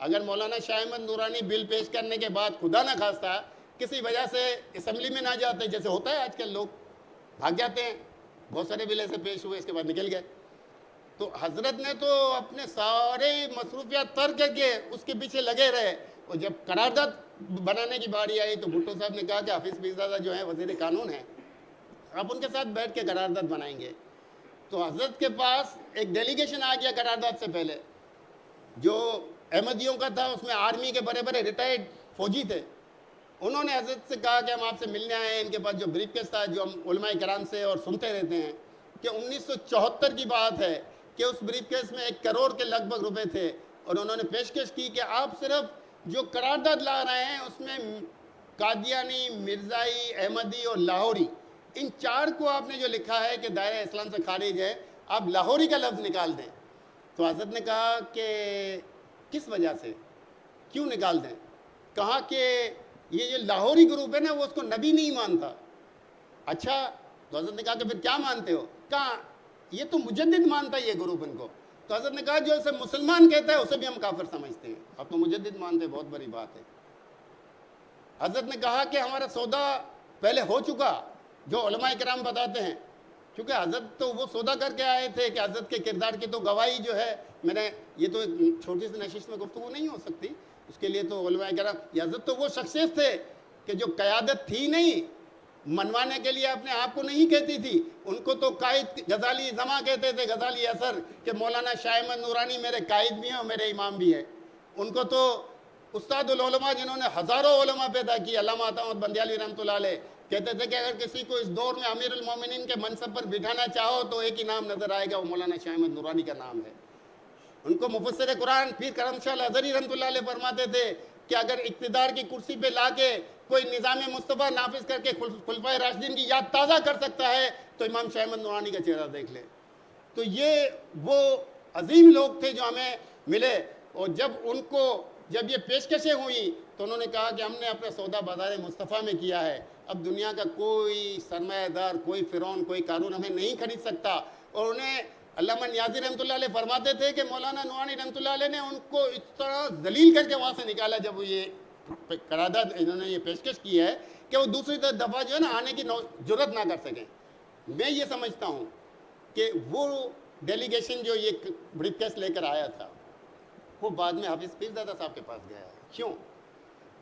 اگر مولانا شاہ احمد نورانی بل پیش کرنے کے بعد خدا نہ خواستہ کسی وجہ سے اسمبلی میں نہ جاتے، جیسے ہوتا ہے آج کل لوگ بھاگ جاتے ہیں. بہت سارے بل ایسے پیش ہوئے, اس کے بعد نکل گئے. تو حضرت نے تو اپنے سارے مصروفیات ترک کر کے اس کے پیچھے لگے رہے, اور جب قرارداد بنانے کی باری آئی تو بھٹو صاحب نے کہا کہ حافظ پیرزادہ جو ہیں وزیر قانون ہیں, آپ ان کے ساتھ بیٹھ کے قرارداد بنائیں گے. تو حضرت کے پاس ایک ڈیلیگیشن آ گیا قرارداد سے پہلے, جو احمدیوں کا تھا, اس میں آرمی کے بڑے بڑے ریٹائرڈ فوجی تھے. انہوں نے حضرت سے کہا کہ ہم آپ سے ملنے آئے ہیں. ان کے پاس جو بریف کیس تھا, جو ہم علماء کرام سے اور سنتے رہتے ہیں کہ 1974 کی بات ہے کہ اس بریف کیس میں 1 کروڑ کے لگ بھگ روپے تھے, اور انہوں نے پیشکش کی کہ آپ صرف جو قرارداد لا رہے ہیں اس میں قادیانی, مرزائی, احمدی اور لاہوری, ان 4 کو آپ نے جو لکھا ہے کہ دائرہ اسلام سے خارج ہے, آپ لاہوری کا لفظ نکال دیں. تو حضرت نے کہا کہ کس وجہ سے, کیوں نکال دیں؟ کہا کہ یہ جو لاہوری گروپ ہے نا وہ اس کو نبی نہیں مانتا. اچھا, تو حضرت نے کہا کہ پھر کیا مانتے ہو؟ کہا یہ تو مجدد مانتا ہے یہ گروپ ان کو. تو حضرت نے کہا جو اسے مسلمان کہتا ہے اسے بھی ہم کافر سمجھتے ہیں, اب تو مجدد مانتے ہیں, بہت بڑی بات ہے. حضرت نے کہا کہ ہمارا سودا پہلے ہو چکا, جو علماء کرام بتاتے ہیں, کیونکہ حضرت تو وہ سودا کر کے آئے تھے کہ حضرت کے کردار کی تو گواہی جو ہے, میں نے یہ تو ایک چھوٹی سی نشست میں گفتگو نہیں ہو سکتی, اس کے لیے تو علماء کرام, حضرت تو وہ شخصیت تھے کہ جو قیادت تھی نہیں, منوانے کے لیے اپنے آپ کو نہیں کہتی تھی. ان کو تو قائد غزالی زماں کہتے تھے, غزالی اثر, کہ مولانا شاہ احمد نورانی میرے قائد بھی ہیں اور میرے امام بھی ہیں. ان کو تو استاد العلماء جنہوں نے ہزاروں علماء پیدا کی, علامہ عطا محمد بندیالوی رحمۃ اللہ علیہ, کہتے تھے کہ اگر کسی کو اس دور میں امیر المومنین کے منصب پر بٹھانا چاہو تو ایک ہی نام نظر آئے گا, وہ مولانا شاہ احمد نورانی کا نام ہے. ان کو مفسر قرآن پیر کرم شاہ الازہری رحمۃ اللہ علیہ فرماتے تھے کہ اگر اقتدار کی کرسی پہ لا کے کوئی نظام مصطفیٰ نافذ کر کے خلفائے راشدین کی یاد تازہ کر سکتا ہے تو امام شاہ احمد نورانی کا چہرہ دیکھ لے. تو یہ وہ عظیم لوگ تھے جو ہمیں ملے, اور جب یہ پیشکشیں ہوئیں تو انہوں نے کہا کہ ہم نے اپنا سودا بازار مصطفیٰ میں کیا ہے, اب دنیا کا کوئی سرمایہ دار, کوئی فرعون, کوئی قارون ہمیں نہیں خرید سکتا. اور انہیں علامہ نیازی رحمۃ اللہ علیہ فرماتے تھے کہ مولانا نورانی رحمۃ اللہ علیہ نے ان کو اس طرح ذلیل کر کے وہاں سے نکالا, جب وہ یہ قرارداد انہوں نے یہ پیشکش کی ہے کہ وہ دوسری دفعہ جو ہے نا آنے کی جرت نہ کر سکیں. میں یہ سمجھتا ہوں کہ وہ ڈیلیگیشن جو یہ بریف کیس لے کر آیا تھا وہ بعد میں حافظ پیرزادہ صاحب کے پاس گیا ہے. کیوں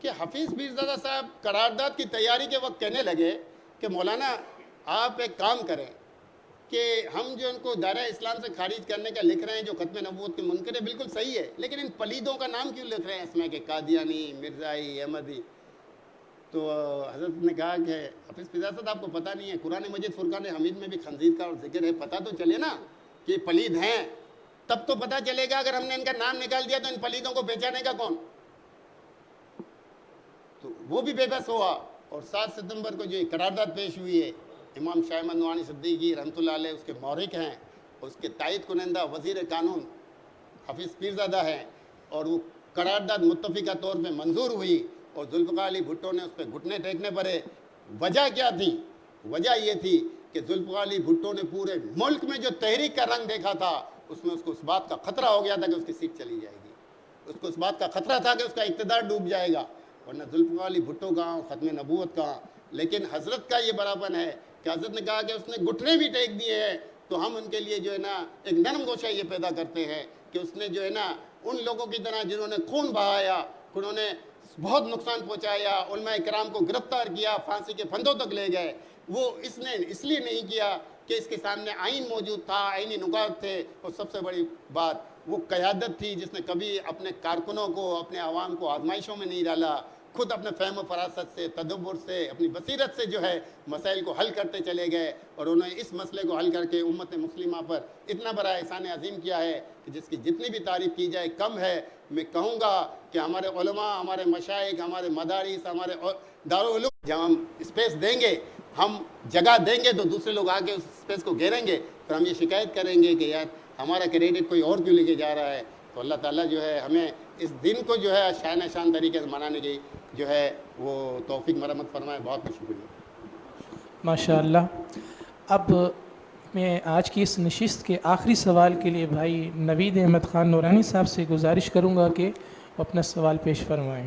کہ حافظ پیرزادہ صاحب قرارداد کی تیاری کے وقت کہنے لگے کہ مولانا آپ ایک کام کریں کہ ہم جو ان کو دائرہ اسلام سے خارج کرنے کا لکھ رہے ہیں, جو ختم نبوت کے منکر ہے, بالکل صحیح ہے, لیکن ان پلیدوں کا نام کیوں لکھ رہے ہیں اس میں کہ قادیانی, مرزائی, احمدی؟ تو حضرت نے کہا کہ حافظ پیرزادہ صاحب آپ کو پتہ نہیں ہے, قرآن مجید فرقان حمید میں بھی خنزیر کا اور ذکر ہے, پتہ تو چلے نا کہ یہ پلید ہیں, تب تو پتہ چلے گا. اگر ہم نے ان کا نام نکال دیا تو ان پلیدوں کو پہچانے گا کون؟ تو وہ بھی بے بس ہوا. اور 7 ستمبر کو جو قرارداد پیش ہوئی ہے, امام شاہ احمد نورانی صدیقی رحمۃ اللہ علیہ اس کے مورخ ہیں, اور اس کے تائید کنندہ وزیر قانون حافظ پیرزادہ ہیں, اور وہ قرارداد متفقہ طور پہ منظور ہوئی, اور ذوالفقار علی بھٹو نے اس پہ گھٹنے ٹیکنے پڑے. وجہ کیا تھی؟ وجہ یہ تھی کہ ذوالفقار علی بھٹو نے پورے ملک میں جو تحریک کا رنگ دیکھا تھا اس میں اس کو اس بات کا خطرہ ہو گیا تھا کہ اس کی سیٹ چلی جائے گی, اس کو اس بات کا خطرہ تھا کہ اس کا اقتدار ڈوب جائے گا. ورنہ ذوالفقار علی بھٹو کہاں, ختم نبوت کہاں. لیکن حضرت کا یہ بڑاپن ہے کہ حضرت نے کہا کہ اس نے گھٹنے بھی ٹیک دیے ہیں تو ہم ان کے لیے جو ہے نا ایک نرم گوشہ یہ پیدا کرتے ہیں کہ اس نے جو ہے نا ان لوگوں کی طرح جنہوں نے خون بہایا, انہوں نے بہت نقصان پہنچایا, علماء کرام کو گرفتار کیا, پھانسی کے پھندوں تک لے گئے, وہ اس نے اس لیے نہیں کیا کہ اس کے سامنے آئین موجود تھا, آئینی نکات تھے, اور سب سے بڑی بات وہ قیادت تھی جس نے کبھی اپنے کارکنوں کو, اپنے عوام کو آزمائشوں میں نہیں ڈالا, خود اپنے فہم و فراست سے, تدبر سے, اپنی بصیرت سے جو ہے مسائل کو حل کرتے چلے گئے, اور انہوں نے اس مسئلے کو حل کر کے امت مسلمہ پر اتنا بڑا احسان عظیم کیا ہے کہ جس کی جتنی بھی تعریف کی جائے کم ہے. میں کہوں گا کہ ہمارے علماء, ہمارے مشائخ, ہمارے مدارس, ہمارے دارالعلوم جب ہم اسپیس دیں گے, ہم جگہ دیں گے تو دوسرے لوگ آ کے اس اسپیس کو گھیریں گے, پھر ہم یہ شکایت کریں گے کہ یار ہمارا کریڈٹ کوئی اور کیوں لے کے جا رہا ہے. تو اللہ تعالیٰ جو ہے ہمیں اس دن کو جو ہے شان شان طریقے سے منانے کی جو ہے وہ توفیق مرحمت فرمائے. بہت بہت شکریہ. ماشاء اللہ. اب میں آج کی اس نشست کے آخری سوال کے لیے بھائی نوید احمد خان نورانی صاحب سے گزارش کروں گا کہ وہ اپنا سوال پیش فرمائیں.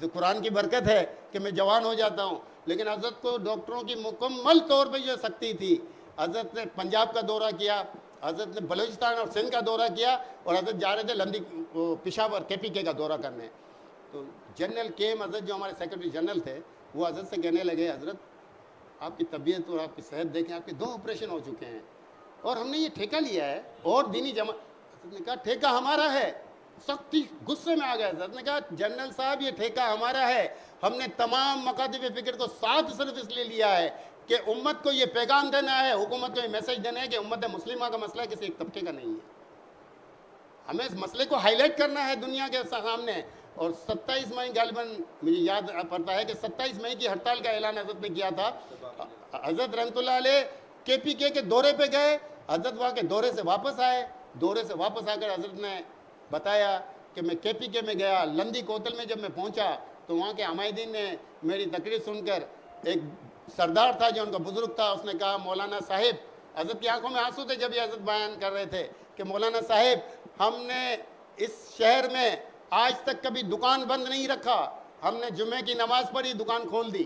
تو قرآن کی برکت ہے کہ میں جوان ہو جاتا ہوں، لیکن حضرت کو ڈاکٹروں کی مکمل طور پہ یہ سختی تھی۔ حضرت نے پنجاب کا دورہ کیا، حضرت نے بلوچستان اور سندھ کا دورہ کیا، اور حضرت جا رہے تھے لندی پشاور KPK کا دورہ کرنے۔ تو جنرل کیم حضرت جو ہمارے سیکرٹری جنرل تھے وہ حضرت سے کہنے لگے حضرت آپ کی طبیعت اور آپ کی صحت دیکھیں، آپ کے 2 آپریشن ہو چکے ہیں اور ہم نے یہ ٹھیکہ لیا ہے اور دینی جماعت۔ حضرت نے کہا ٹھیکہ ہمارا ہے، سختی غصے میں آ گیا۔ حضرت نے کہا جنرل صاحب یہ ٹھیکہ ہمارا ہے، ہم نے تمام مکاتب فکر کو ساتھ صرف اس لیے لیا ہے کہ امت کو یہ پیغام دینا ہے، حکومت کو یہ میسج دینا ہے کہ امت مسلمہ کا مسئلہ کسی ایک طبقے کا نہیں ہے، ہمیں اس مسئلے کو ہائی لائٹ کرنا ہے دنیا کے سامنے۔ اور 27 مئی غالباً مجھے یاد پڑتا ہے کہ 27 مئی کی ہڑتال کا اعلان حضرت نے کیا تھا۔ حضرت رحمۃ اللہ علیہ KPK کے دورے پہ گئے، حضرت وہاں کے دورے سے واپس آئے، دورے سے واپس آ کر حضرت نے بتایا کہ میں KPK میں گیا، لندی کوتل میں جب میں پہنچا تو وہاں کے عمائدین نے میری تقریر سن کر، ایک سردار تھا جو ان کا بزرگ تھا، اس نے کہا مولانا صاحب، حضرت کی آنکھوں میں آنسو تھے جب یہ حضرت بیان کر رہے تھے کہ مولانا صاحب ہم نے اس شہر میں آج تک کبھی دکان بند نہیں رکھا، ہم نے جمعے کی نماز پڑھی دکان کھول دی،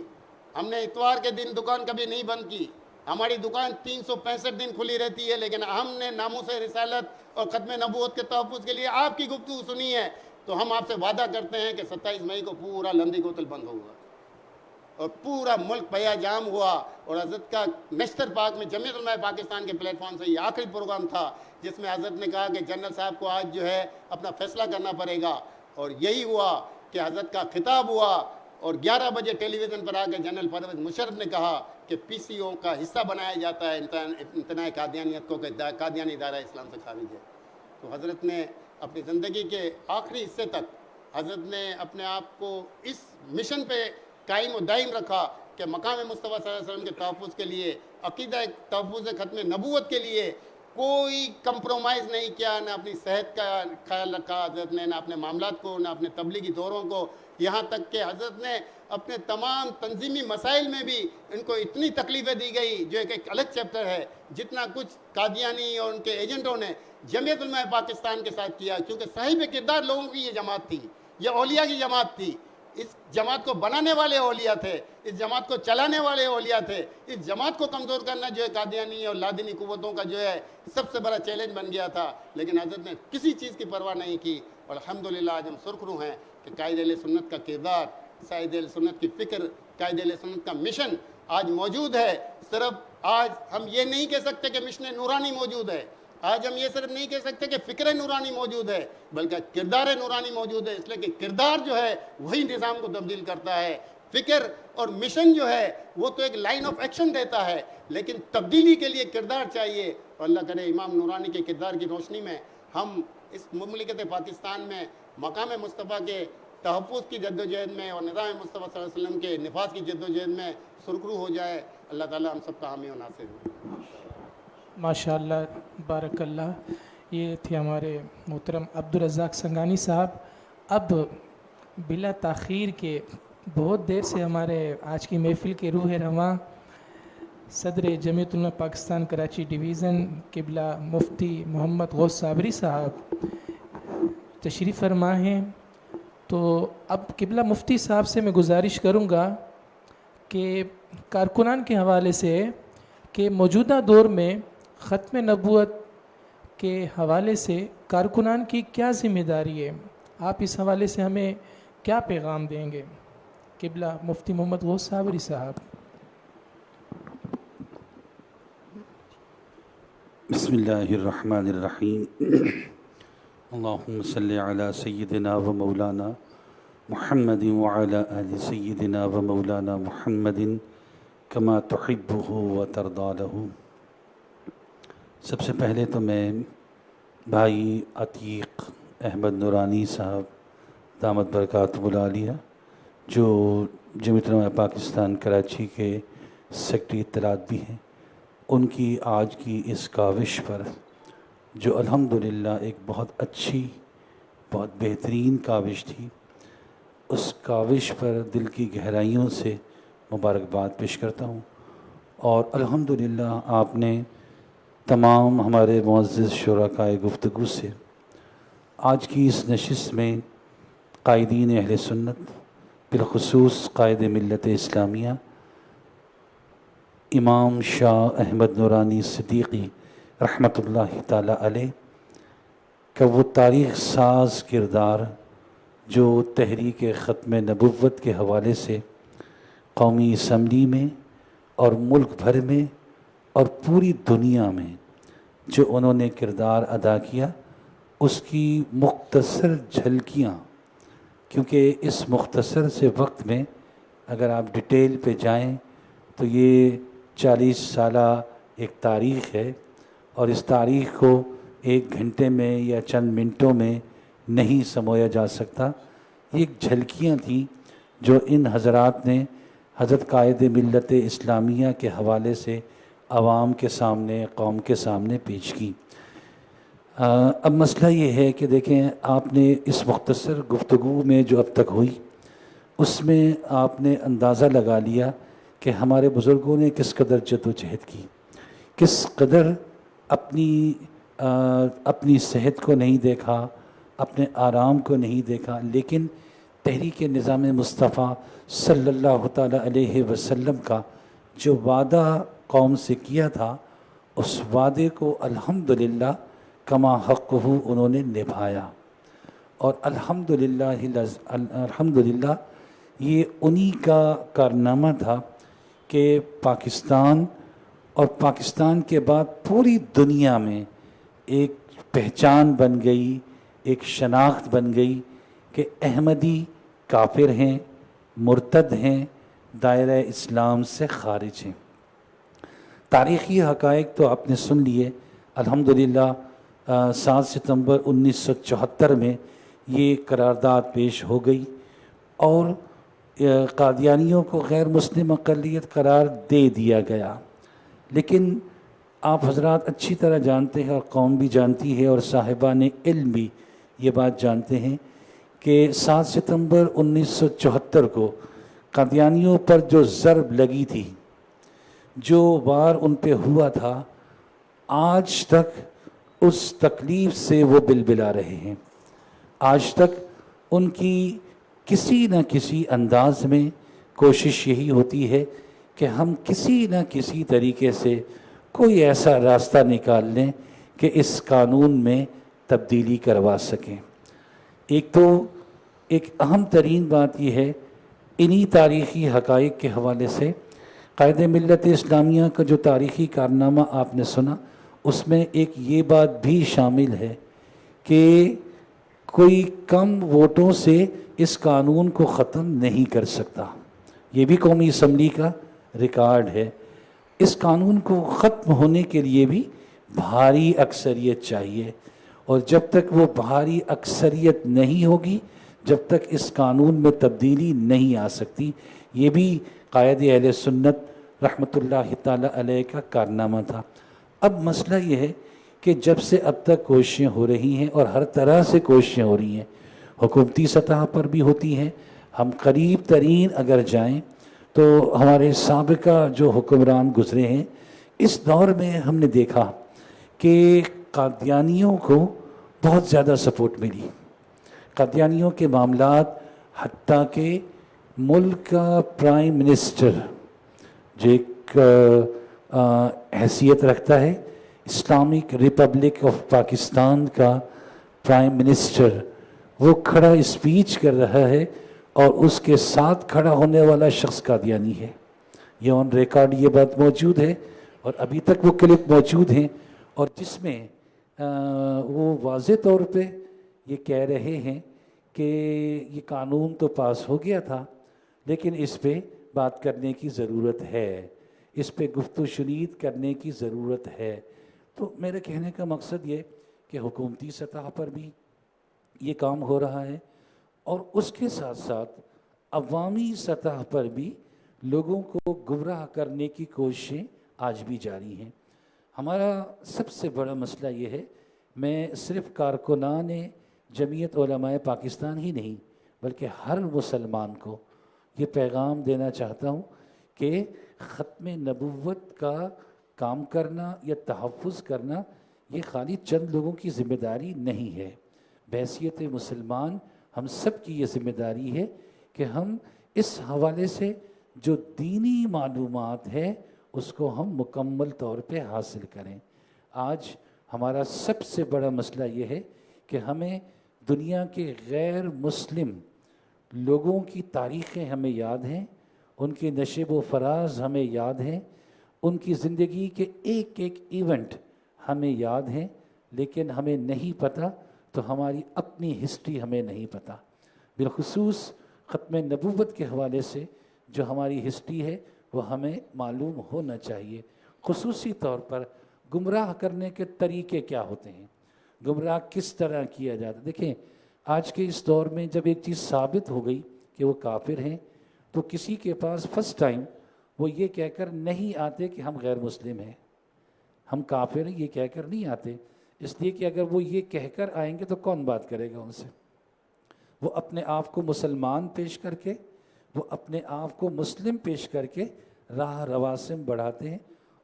ہم نے اتوار کے دن دکان کبھی نہیں بند کی، ہماری دکان 365 دن کھلی رہتی ہے، لیکن ہم نے ناموس رسالت اور ختم نبوت کے تحفظ کے لیے آپ کی گفتگو سنی ہے، تو ہم آپ سے وعدہ کرتے ہیں کہ 27 مئی کو پورا لندی کوتل بند ہوگا۔ اور پورا ملک پیا جام ہوا، اور حضرت کا نشتر پاک میں جمعیت علماء پاکستان کے پلیٹ فارم سے یہ آخری پروگرام تھا جس میں حضرت نے کہا کہ جنرل صاحب کو آج جو ہے اپنا فیصلہ کرنا پڑے گا، اور یہی ہوا کہ حضرت کا خطاب ہوا، اور 11 بجے ٹیلی ویژن پر آ کے جنرل پرویز مشرف نے کہا کہ PCO کا حصہ بنایا جاتا ہے امتناع قادیانیت کو، کہ قادیانی دائرہ اسلام سے خارج ہے۔ تو حضرت نے اپنی زندگی کے آخری حصے تک حضرت نے اپنے آپ کو اس مشن پہ قائم و دائم رکھا کہ مقام مصطفیٰ صلی اللہ علیہ وسلم کے تحفظ کے لیے، عقیدہ تحفظ ختم نبوت کے لیے کوئی کمپرومائز نہیں کیا، نہ اپنی صحت کا خیال رکھا حضرت نے، نہ اپنے معاملات کو، نہ اپنے تبلیغی دوروں کو، یہاں تک کہ حضرت نے اپنے تمام تنظیمی مسائل میں بھی ان کو اتنی تکلیفیں دی گئی جو ایک الگ چیپٹر ہے، جتنا کچھ قادیانی اور ان کے ایجنٹوں نے جمعیت علماء پاکستان کے ساتھ کیا، کیونکہ صاحب کردار لوگوں کی یہ جماعت تھی، یہ اولیاء کی جماعت تھی، اس جماعت کو بنانے والے اولیاء تھے، اس جماعت کو چلانے والے اولیاء تھے، اس جماعت کو کمزور کرنا جو ہے قادیانی اور لادینی قوتوں کا جو ہے سب سے بڑا چیلنج بن گیا تھا، لیکن حضرت نے کسی چیز کی پرواہ نہیں کی، اور الحمدللہ آج ہم سرخرو ہیں کہ قائد اہل سنت کا کردار، قائد اہل سنت کی فکر، قائد اہل سنت کا مشن آج موجود ہے۔ صرف آج ہم یہ نہیں کہہ سکتے کہ مشن نورانی موجود ہے، آج ہم یہ صرف نہیں کہہ سکتے کہ فکر نورانی موجود ہے، بلکہ کردار نورانی موجود ہے، اس لیے کہ کردار جو ہے وہی نظام کو تبدیل کرتا ہے۔ فکر اور مشن جو ہے وہ تو ایک لائن آف ایکشن دیتا ہے، لیکن تبدیلی کے لیے کردار چاہیے، اور اللہ کرے امام نورانی کے کردار کی روشنی میں ہم اس مملکت پاکستان میں مقام مصطفیٰ کے تحفظ کی جدوجہد میں اور نظام مصطفیٰ صلی اللہ علیہ وسلم کے نفاذ کی جدوجہد میں سرخرو ہو جائے۔ اللہ تعالی ہم سب کا حامی و ناصر ہو۔ ماشاءاللہ، بارک اللہ۔ یہ تھے ہمارے محترم عبدالرزاق سنگانی صاحب۔ اب بلا تاخیر کے بہت دیر سے ہمارے آج کی محفل کے روح رواں صدر جمعیت علماء پاکستان کراچی ڈویژن قبلہ مفتی محمد غوث صابری صاحب تشریف فرما ہیں، تو اب قبلہ مفتی صاحب سے میں گزارش کروں گا کہ کارکنان کے حوالے سے کہ موجودہ دور میں ختم نبوت کے حوالے سے کارکنان کی کیا ذمہ داری ہے، آپ اس حوالے سے ہمیں کیا پیغام دیں گے؟ قبلہ مفتی محمد غوث صابری صاحب۔ بسم اللہ الرحمن الرحیم۔ اللہم صلی علی سیدنا و مولانا محمد وعلی آل سیدنا و مولانا محمد کما تحبہ و ترضی لہ۔ سب سے پہلے تو میں بھائی عتیق احمد نورانی صاحب دامت برکاتہ العالیہ جو جمعیت علماء پاکستان کراچی کے سیکرٹری اطلاعات بھی ہیں، ان کی آج کی اس کاوش پر جو الحمدللہ ایک بہت اچھی بہت بہترین کاوش تھی، اس کاوش پر دل کی گہرائیوں سے مبارکباد پیش کرتا ہوں، اور الحمدللہ آپ نے تمام ہمارے معزز شرکائے گفتگو سے آج کی اس نشست میں قائدین اہل سنت بالخصوص قائد ملت اسلامیہ امام شاہ احمد نورانی صدیقی رحمۃ اللہ تعالی علیہ کا وہ تاریخ ساز کردار جو تحریک ختم نبوت کے حوالے سے قومی اسمبلی میں اور ملک بھر میں اور پوری دنیا میں جو انہوں نے کردار ادا کیا، اس کی مختصر جھلکیاں، کیونکہ اس مختصر سے وقت میں اگر آپ ڈیٹیل پہ جائیں تو یہ 40 سالہ ایک تاریخ ہے، اور اس تاریخ کو 1 گھنٹے میں یا چند منٹوں میں نہیں سمویا جا سکتا۔ یہ ایک جھلکیاں تھیں جو ان حضرات نے حضرت قائد ملت اسلامیہ کے حوالے سے عوام کے سامنے، قوم کے سامنے پیش کی۔ اب مسئلہ یہ ہے کہ دیکھیں، آپ نے اس مختصر گفتگو میں جو اب تک ہوئی، اس میں آپ نے اندازہ لگا لیا کہ ہمارے بزرگوں نے کس قدر جد و جہد کی، کس قدر اپنی صحت کو نہیں دیکھا، اپنے آرام کو نہیں دیکھا، لیکن تحریک نظام مصطفیٰ صلی اللہ تعالیٰ علیہ وسلم کا جو وعدہ قوم سے کیا تھا، اس وعدے کو الحمدللہ کما حقہ انہوں نے نبھایا، اور الحمدللہ یہ انہی کا کارنامہ تھا کہ پاکستان اور پاکستان کے بعد پوری دنیا میں ایک پہچان بن گئی، ایک شناخت بن گئی کہ احمدی کافر ہیں، مرتد ہیں، دائرہ اسلام سے خارج ہیں۔ تاریخی حقائق تو آپ نے سن لیے۔ الحمدللہ 7 ستمبر 1974 میں یہ قرارداد پیش ہو گئی اور قادیانیوں کو غیر مسلم اقلیت قرار دے دیا گیا، لیکن آپ حضرات اچھی طرح جانتے ہیں اور قوم بھی جانتی ہے اور صاحبان علم بھی یہ بات جانتے ہیں کہ 7 ستمبر 1974 کو قادیانیوں پر جو ضرب لگی تھی، جو وار ان پہ ہوا تھا، آج تک اس تکلیف سے وہ بلبلا رہے ہیں۔ آج تک ان کی کسی نہ کسی انداز میں کوشش یہی ہوتی ہے کہ ہم کسی نہ کسی طریقے سے کوئی ایسا راستہ نکال لیں کہ اس قانون میں تبدیلی کروا سکیں۔ ایک اہم ترین بات یہ ہے، انہی تاریخی حقائق کے حوالے سے قائد ملت اسلامیہ کا جو تاریخی کارنامہ آپ نے سنا، اس میں ایک یہ بات بھی شامل ہے کہ کوئی کم ووٹوں سے اس قانون کو ختم نہیں کر سکتا۔ یہ بھی قومی اسمبلی کا ریکارڈ ہے۔ اس قانون کو ختم ہونے کے لیے بھی بھاری اکثریت چاہیے، اور جب تک وہ بھاری اکثریت نہیں ہوگی، جب تک اس قانون میں تبدیلی نہیں آ سکتی۔ یہ بھی قائد اہل سنت رحمۃ اللہ تعالی علیہ کا کارنامہ تھا۔ اب مسئلہ یہ ہے کہ جب سے اب تک کوششیں ہو رہی ہیں، اور ہر طرح سے کوششیں ہو رہی ہیں، حکومتی سطح پر بھی ہوتی ہیں، ہم قریب ترین اگر جائیں تو ہمارے سابقہ جو حکمران گزرے ہیں، اس دور میں ہم نے دیکھا کہ قادیانیوں کو بہت زیادہ سپورٹ ملی۔ قادیانیوں کے معاملات، حتیٰ کہ ملک کا پرائم منسٹر جو ایک حیثیت رکھتا ہے، اسلامک ریپبلک آف پاکستان کا پرائم منسٹر، وہ کھڑا اسپیچ کر رہا ہے اور اس کے ساتھ کھڑا ہونے والا شخص قادیانی ہے۔ یہ آن ریکارڈ یہ بات موجود ہے، اور ابھی تک وہ کلپ موجود ہیں، اور جس میں وہ واضح طور پہ یہ کہہ رہے ہیں کہ یہ قانون تو پاس ہو گیا تھا، لیکن اس پہ بات کرنے کی ضرورت ہے، اس پہ گفت و شنید کرنے کی ضرورت ہے۔ تو میرے کہنے کا مقصد یہ کہ حکومتی سطح پر بھی یہ کام ہو رہا ہے، اور اس کے ساتھ ساتھ عوامی سطح پر بھی لوگوں کو گمراہ کرنے کی کوششیں آج بھی جاری ہیں۔ ہمارا سب سے بڑا مسئلہ یہ ہے، میں صرف کارکنان جمعیت علماء پاکستان ہی نہیں بلکہ ہر مسلمان کو یہ پیغام دینا چاہتا ہوں کہ ختم نبوت کا کام کرنا یا تحفظ کرنا یہ خالی چند لوگوں کی ذمہ داری نہیں ہے۔ بحیثیت مسلمان ہم سب کی یہ ذمہ داری ہے کہ ہم اس حوالے سے جو دینی معلومات ہے اس کو ہم مکمل طور پہ حاصل کریں۔ آج ہمارا سب سے بڑا مسئلہ یہ ہے کہ ہمیں دنیا کے غیر مسلم لوگوں کی تاریخیں ہمیں یاد ہیں، ان کی نشیب و فراز ہمیں یاد ہیں، ان کی زندگی کے ایک ایک ایونٹ ہمیں یاد ہیں، لیکن ہمیں نہیں پتہ تو ہماری اپنی ہسٹری ہمیں نہیں پتہ۔ بالخصوص ختم نبوت کے حوالے سے جو ہماری ہسٹری ہے وہ ہمیں معلوم ہونا چاہیے۔ خصوصی طور پر گمراہ کرنے کے طریقے کیا ہوتے ہیں، گمراہ کس طرح کیا جاتا ہے۔ دیکھیں آج کے اس دور میں جب ایک چیز ثابت ہو گئی کہ وہ کافر ہیں تو کسی کے پاس فرسٹ ٹائم وہ یہ کہہ کر نہیں آتے کہ ہم غیر مسلم ہیں، ہم کافر ہیں، یہ کہہ کر نہیں آتے، اس لیے کہ اگر وہ یہ کہہ کر آئیں گے تو کون بات کرے گا ان سے۔ وہ اپنے آپ کو مسلمان پیش کر کے، وہ اپنے آپ کو مسلم پیش کر کے راہ رواسم بڑھاتے ہیں،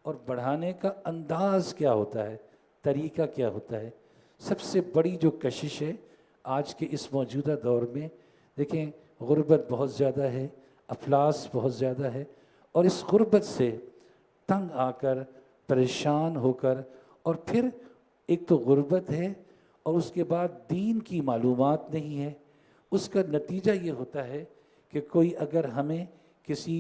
اور بڑھانے کا انداز کیا ہوتا ہے، طریقہ کیا ہوتا ہے۔ سب سے بڑی جو کشش ہے آج کے اس موجودہ دور میں، دیکھیں غربت بہت زیادہ ہے، افلاس بہت زیادہ ہے، اور اس غربت سے تنگ آ کر، پریشان ہو کر، اور پھر ایک تو غربت ہے اور اس کے بعد دین کی معلومات نہیں ہے، اس کا نتیجہ یہ ہوتا ہے کہ کوئی اگر ہمیں کسی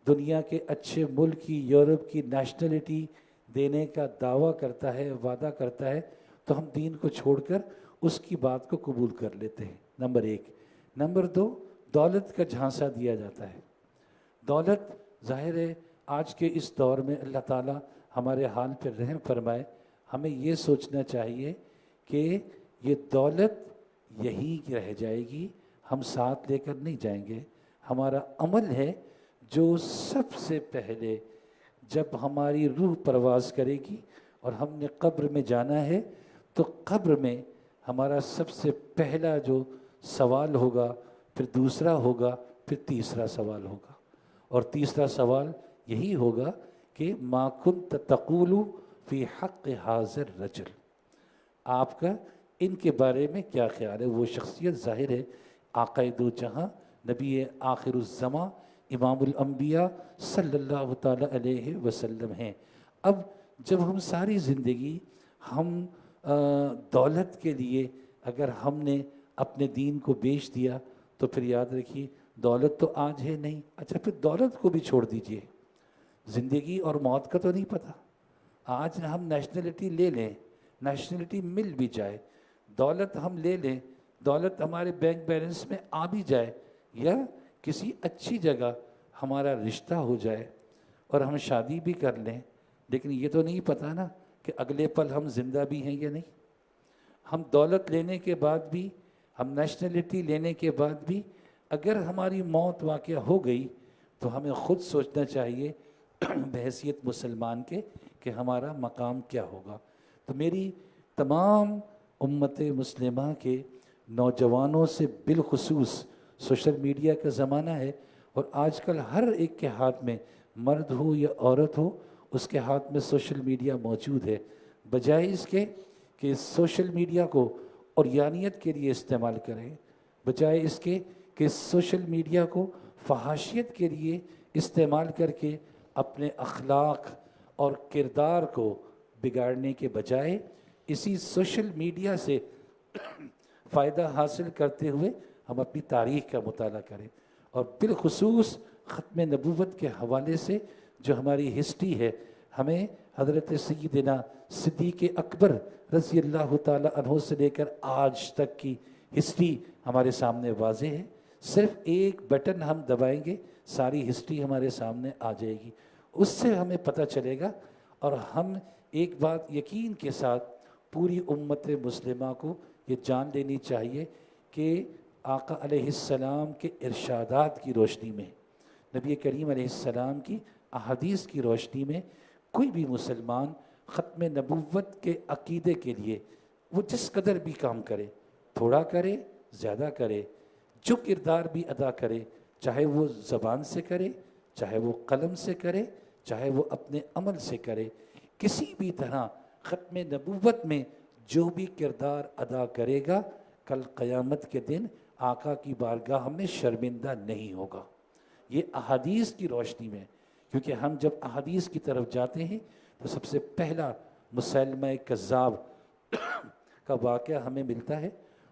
دنیا کے اچھے ملک کی، یورپ کی نیشنلٹی دینے کا دعویٰ کرتا ہے، وعدہ کرتا ہے، تو ہم دین کو چھوڑ کر اس کی بات کو قبول کر لیتے ہیں، نمبر ایک۔ نمبر دو، دولت کا جھانسا دیا جاتا ہے۔ دولت ظاہر ہے آج کے اس دور میں اللہ تعالیٰ ہمارے حال پہ رحم فرمائے، ہمیں یہ سوچنا چاہیے کہ یہ دولت یہی رہ جائے گی، ہم ساتھ لے کر نہیں جائیں گے۔ ہمارا عمل ہے جو سب سے پہلے جب ہماری روح پرواز کرے گی اور ہم نے قبر میں جانا ہے تو قبر میں ہمارا سب سے پہلا جو سوال ہوگا، پھر دوسرا ہوگا، پھر تیسرا سوال ہوگا، اور تیسرا سوال یہی ہوگا کہ ما کنت تقول فی حق حاضر رجل، آپ کا ان کے بارے میں کیا خیال ہے۔ وہ شخصیت ظاہر ہے آقا دو جہاں، نبی آخر الزماں، امام الانبیاء صلی اللہ تعالیٰ علیہ وسلم ہیں۔ اب جب ہم ساری زندگی ہم دولت کے لیے اگر ہم نے اپنے دین کو بیچ دیا تو پھر یاد رکھیے دولت تو آج ہے نہیں، اچھا پھر دولت کو بھی چھوڑ دیجئے، زندگی اور موت کا تو نہیں پتہ۔ آج ہم نیشنلٹی لے لیں، نیشنلٹی مل بھی جائے، دولت ہم لے لیں، دولت ہمارے بینک بیلنس میں آ بھی جائے، یا کسی اچھی جگہ ہمارا رشتہ ہو جائے اور ہم شادی بھی کر لیں، لیکن یہ تو نہیں پتہ نا کہ اگلے پل ہم زندہ بھی ہیں یا نہیں۔ ہم دولت لینے کے بعد بھی، ہم نیشنلٹی لینے کے بعد بھی اگر ہماری موت واقع ہو گئی تو ہمیں خود سوچنا چاہیے بحیثیت مسلمان کے کہ ہمارا مقام کیا ہوگا۔ تو میری تمام امت مسلمہ کے نوجوانوں سے، بالخصوص سوشل میڈیا کا زمانہ ہے اور آج کل ہر ایک کے ہاتھ میں، مرد ہو یا عورت ہو، اس کے ہاتھ میں سوشل میڈیا موجود ہے، بجائے اس کے کہ سوشل میڈیا کو اوریانیت کے لیے استعمال کریں، بجائے اس کے کہ سوشل میڈیا کو فحاشیت کے لیے استعمال کر کے اپنے اخلاق اور کردار کو بگاڑنے کے بجائے اسی سوشل میڈیا سے فائدہ حاصل کرتے ہوئے ہم اپنی تاریخ کا مطالعہ کریں، اور بالخصوص ختم نبوت کے حوالے سے جو ہماری ہسٹری ہے، ہمیں حضرت سیدنا صدیق اکبر رضی اللہ تعالیٰ عنہ سے لے کر آج تک کی ہسٹری ہمارے سامنے واضح ہے۔ صرف ایک بٹن ہم دبائیں گے، ساری ہسٹری ہمارے سامنے آ جائے گی، اس سے ہمیں پتہ چلے گا، اور ہم ایک بات یقین کے ساتھ پوری امت مسلمہ کو یہ جان لینی چاہیے کہ آقا علیہ السلام کے ارشادات کی روشنی میں، نبی کریم علیہ السلام کی احادیث کی روشنی میں کوئی بھی مسلمان ختم نبوت کے عقیدے کے لیے وہ جس قدر بھی کام کرے، تھوڑا کرے زیادہ کرے، جو کردار بھی ادا کرے، چاہے وہ زبان سے کرے، چاہے وہ قلم سے کرے، چاہے وہ اپنے عمل سے کرے، کسی بھی طرح ختم نبوت میں جو بھی کردار ادا کرے گا، کل قیامت کے دن آقا کی بارگاہ میں شرمندہ نہیں ہوگا۔ یہ احادیث کی روشنی میں، کیونکہ ہم جب احادیث کی طرف جاتے ہیں تو سب سے پہلا مسلمہ کذاب کا واقعہ ہمیں ملتا ہے،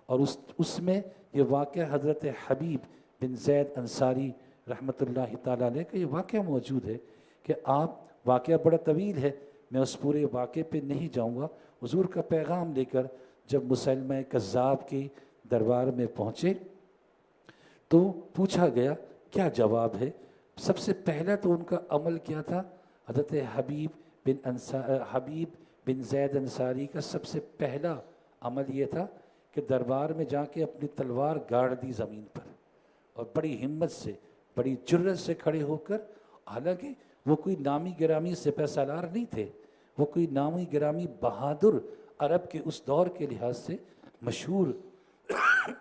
اور اس میں یہ واقعہ حضرت حبیب بن زید انصاری رحمۃ اللہ تعالیٰ علیہ کا یہ واقعہ موجود ہے کہ آپ، واقعہ بڑا طویل ہے، میں اس پورے واقعے پہ نہیں جاؤں گا، حضور کا پیغام لے کر جب مسلمہ کذاب کے دربار میں پہنچے تو پوچھا گیا کیا جواب ہے۔ سب سے پہلا تو ان کا عمل کیا تھا، حضرت حبیب بن زید انصاری کا سب سے پہلا عمل یہ تھا کہ دربار میں جا کے اپنی تلوار گاڑ دی زمین پر، اور بڑی ہمت سے، بڑی جرت سے کھڑے ہو کر، حالانکہ وہ کوئی نامی گرامی سپہ سالار نہیں تھے، وہ کوئی نامی گرامی بہادر عرب کے اس دور کے لحاظ سے مشہور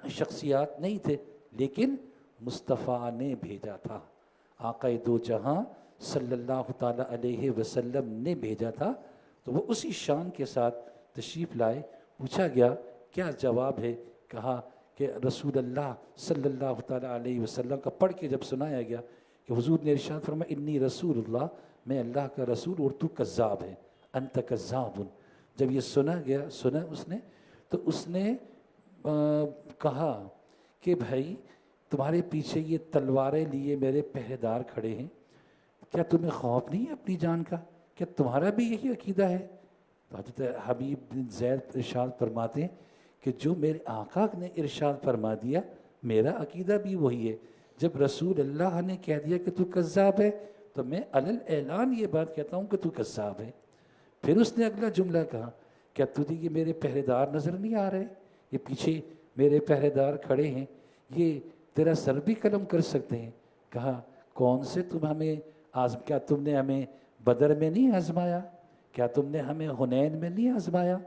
شخصیات نہیں تھے، لیکن مصطفیٰ نے بھیجا تھا، آقا دو جہاں صلی اللہ تعالیٰ علیہ وسلم نے بھیجا تھا، تو وہ اسی شان کے ساتھ تشریف لائے۔ پوچھا گیا کیا جواب ہے، کہا کہ رسول اللہ صلی اللہ تعالیٰ علیہ وسلم کا پڑھ کے جب سنایا گیا کہ حضور نے ارشاد فرمایا انی رسول اللہ، میں اللہ کا رسول اور تو کذاب ہے، انت کذاب۔ جب یہ سنا اس نے تو اس نے کہا کہ بھائی تمہارے پیچھے یہ تلواریں لیے میرے پہرے دار کھڑے ہیں، کیا تمہیں خوف نہیں ہے اپنی جان کا؟ کیا تمہارا بھی یہی عقیدہ ہے؟ تو حضرت حبیب بن زید ارشاد فرماتے ہیں کہ جو میرے آقا نے ارشاد فرما دیا میرا عقیدہ بھی وہی ہے۔ جب رسول اللہ نے کہہ دیا کہ تو کذاب ہے تو میں علل اعلان یہ بات کہتا ہوں کہ تو کذاب ہے۔ پھر اس نے اگلا جملہ کہا کیا تجھے یہ میرے پہرے دار نظر نہیں آ رہے؟ یہ پیچھے میرے پہرے دار کھڑے ہیں، یہ تیرا سر بھی قلم کر سکتے ہیں۔ کہا کون سے کیا تم نے ہمیں بدر میں نہیں آزمایا؟ کیا تم نے ہمیں حنین میں نہیں آزمایا؟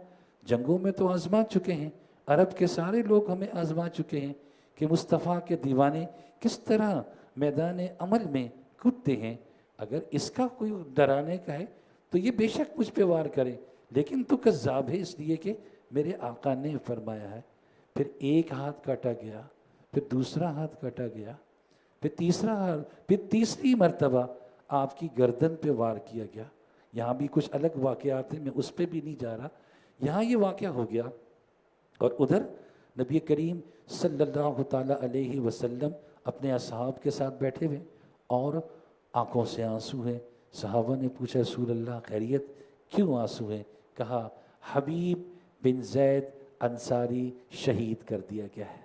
جنگوں میں تو آزما چکے ہیں، عرب کے سارے لوگ ہمیں آزما چکے ہیں کہ مصطفیٰ کے دیوانے کس طرح میدان عمل میں کودتے ہیں۔ اگر اس کا کوئی ڈرانے کا ہے تو یہ بے شک مجھ پہ وار کرے، لیکن تو کذاب ہے اس لیے کہ میرے آقا نے فرمایا ہے۔ پھر ایک ہاتھ کاٹا گیا، پھر دوسرا ہاتھ کاٹا گیا، پھر تیسرا ہاتھ، پھر تیسری مرتبہ آپ کی گردن پہ وار کیا گیا۔ یہاں بھی کچھ الگ واقعات ہیں، میں اس پہ بھی نہیں جا رہا، یہاں یہ واقعہ ہو گیا۔ اور ادھر نبی کریم صلی اللہ تعالیٰ علیہ وسلم اپنے اصحاب کے ساتھ بیٹھے ہوئے اور آنکھوں سے آنسو ہیں۔ صحابہ نے پوچھا رسول اللہ خیریت، کیوں آنسو ہیں؟ کہا حبیب بن زید انصاری شہید کر دیا گیا ہے۔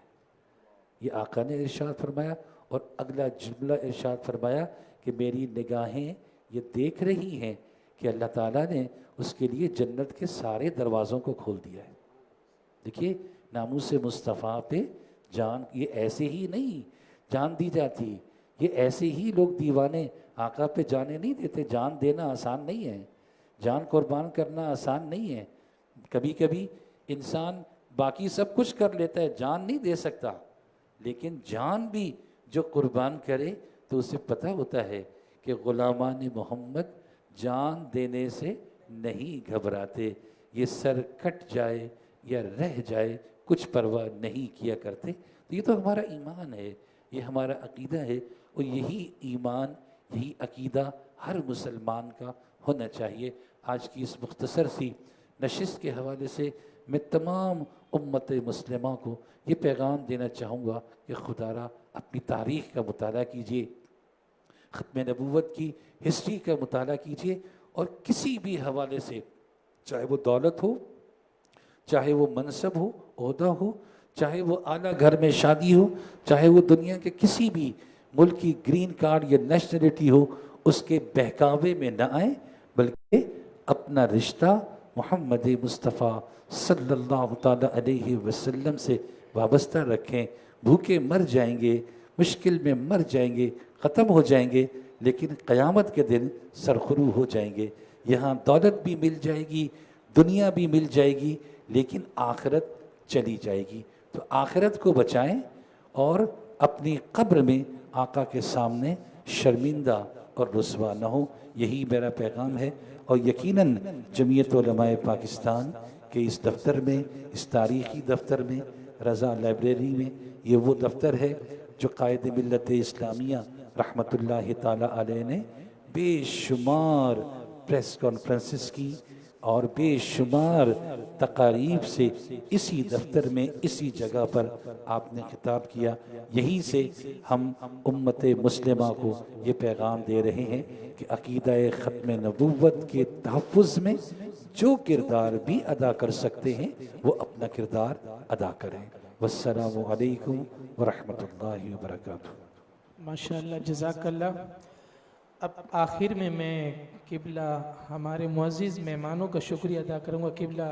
یہ آقا نے ارشاد فرمایا، اور اگلا جملہ ارشاد فرمایا کہ میری نگاہیں یہ دیکھ رہی ہیں کہ اللہ تعالیٰ نے اس کے لیے جنت کے سارے دروازوں کو کھول دیا ہے۔ دیکھیے ناموس مصطفیٰ پہ جان یہ ایسے ہی نہیں جان دی جاتی، یہ ایسے ہی لوگ دیوانے آقا پہ جانے نہیں دیتے۔ جان دینا آسان نہیں ہے، جان قربان کرنا آسان نہیں ہے۔ کبھی کبھی انسان باقی سب کچھ کر لیتا ہے، جان نہیں دے سکتا، لیکن جان بھی جو قربان کرے تو اسے پتہ ہوتا ہے کہ غلامان محمد جان دینے سے نہیں گھبراتے، یہ سر کٹ جائے یا رہ جائے کچھ پرواہ نہیں کیا کرتے۔ تو یہ تو ہمارا ایمان ہے، یہ ہمارا عقیدہ ہے، اور یہی ایمان یہی عقیدہ ہر مسلمان کا ہونا چاہیے۔ آج کی اس مختصر سی نشست کے حوالے سے میں تمام امت مسلمہ کو یہ پیغام دینا چاہوں گا کہ خدا را اپنی تاریخ کا مطالعہ کیجیے، ختم نبوت کی ہسٹری کا مطالعہ کیجیے، اور کسی بھی حوالے سے چاہے وہ دولت ہو، چاہے وہ منصب ہو، عہدہ ہو، چاہے وہ اعلیٰ گھر میں شادی ہو، چاہے وہ دنیا کے کسی بھی ملک کی گرین کارڈ یا نیشنلٹی ہو، اس کے بہکاوے میں نہ آئیں، بلکہ اپنا رشتہ محمد مصطفیٰ صلی اللہ تعالیٰ علیہ وسلم سے وابستہ رکھیں۔ بھوکے مر جائیں گے، مشکل میں مر جائیں گے، ختم ہو جائیں گے، لیکن قیامت کے دن سرخرو ہو جائیں گے۔ یہاں دولت بھی مل جائے گی، دنیا بھی مل جائے گی، لیکن آخرت چلی جائے گی۔ تو آخرت کو بچائیں اور اپنی قبر میں آقا کے سامنے شرمندہ اور رسوا نہ ہو، یہی میرا پیغام ہے۔ اور یقیناً جمعیت علماء پاکستان کے اس دفتر میں، اس تاریخی دفتر میں، رضا لائبریری میں، یہ وہ دفتر ہے جو قائد ملت اسلامیہ رحمۃ اللہ تعالی علیہ نے بے شمار پریس کانفرنسز کی اور بے شمار تقاریب سے اسی دفتر میں اسی جگہ پر آپ نے خطاب کیا. یہیں سے ہم امت مسلمہ کو یہ پیغام دے رہے ہیں کہ عقیدہ ختم نبوت کے تحفظ میں جو کردار بھی ادا کر سکتے ہیں وہ اپنا کردار ادا کریں. والسلام علیکم ورحمۃ اللہ وبرکاتہ. ماشاءاللہ، جزاک اللہ. اب آخر میں قبلہ ہمارے معزز مہمانوں کا شکریہ ادا کروں گا، قبلہ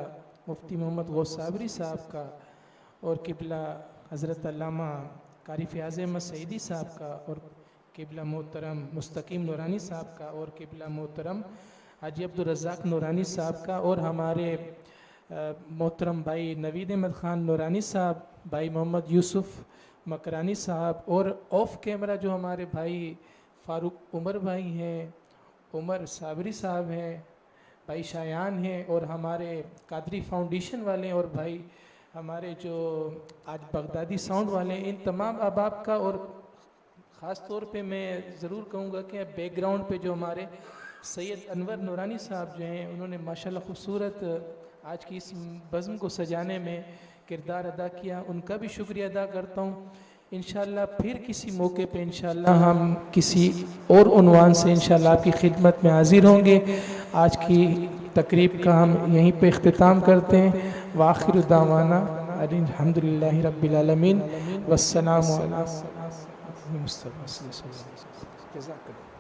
مفتی محمد غوث صابری صاحب کا، اور قبلہ حضرت علامہ قاری فیاض احمد سعیدی صاحب کا، اور قبلہ محترم مستقیم نورانی صاحب کا، اور قبلہ محترم حاجی عبدالرزاق نورانی صاحب کا، اور ہمارے محترم بھائی نوید احمد خان نورانی صاحب، بھائی محمد یوسف مکرانی صاحب، اور آف کیمرہ جو ہمارے بھائی فاروق عمر بھائی ہیں، عمر صابری صاحب ہیں، بھائی شایان ہیں، اور ہمارے قادری فاؤنڈیشن والے، اور بھائی ہمارے جو آج بغدادی ساؤنڈ والے ہیں، ان تمام احباب کا. اور خاص طور پہ میں ضرور کہوں گا کہ بیک گراؤنڈ پہ جو ہمارے سید انور نورانی صاحب جو ہیں، انہوں نے ماشاءاللہ خوبصورت آج کی اس بزم کو سجانے میں کردار ادا کیا، ان کا بھی شکریہ ادا کرتا ہوں. انشاءاللہ پھر کسی موقع پہ انشاءاللہ ہم کسی اور عنوان سے انشاءاللہ آپ کی خدمت میں حاضر ہوں گے. آج کی تقریب کا ہم یہیں پہ اختتام کرتے ہیں. وآخر دعوانا الحمدللہ رب العالمین والسلام علیکم. جزاک اللہ.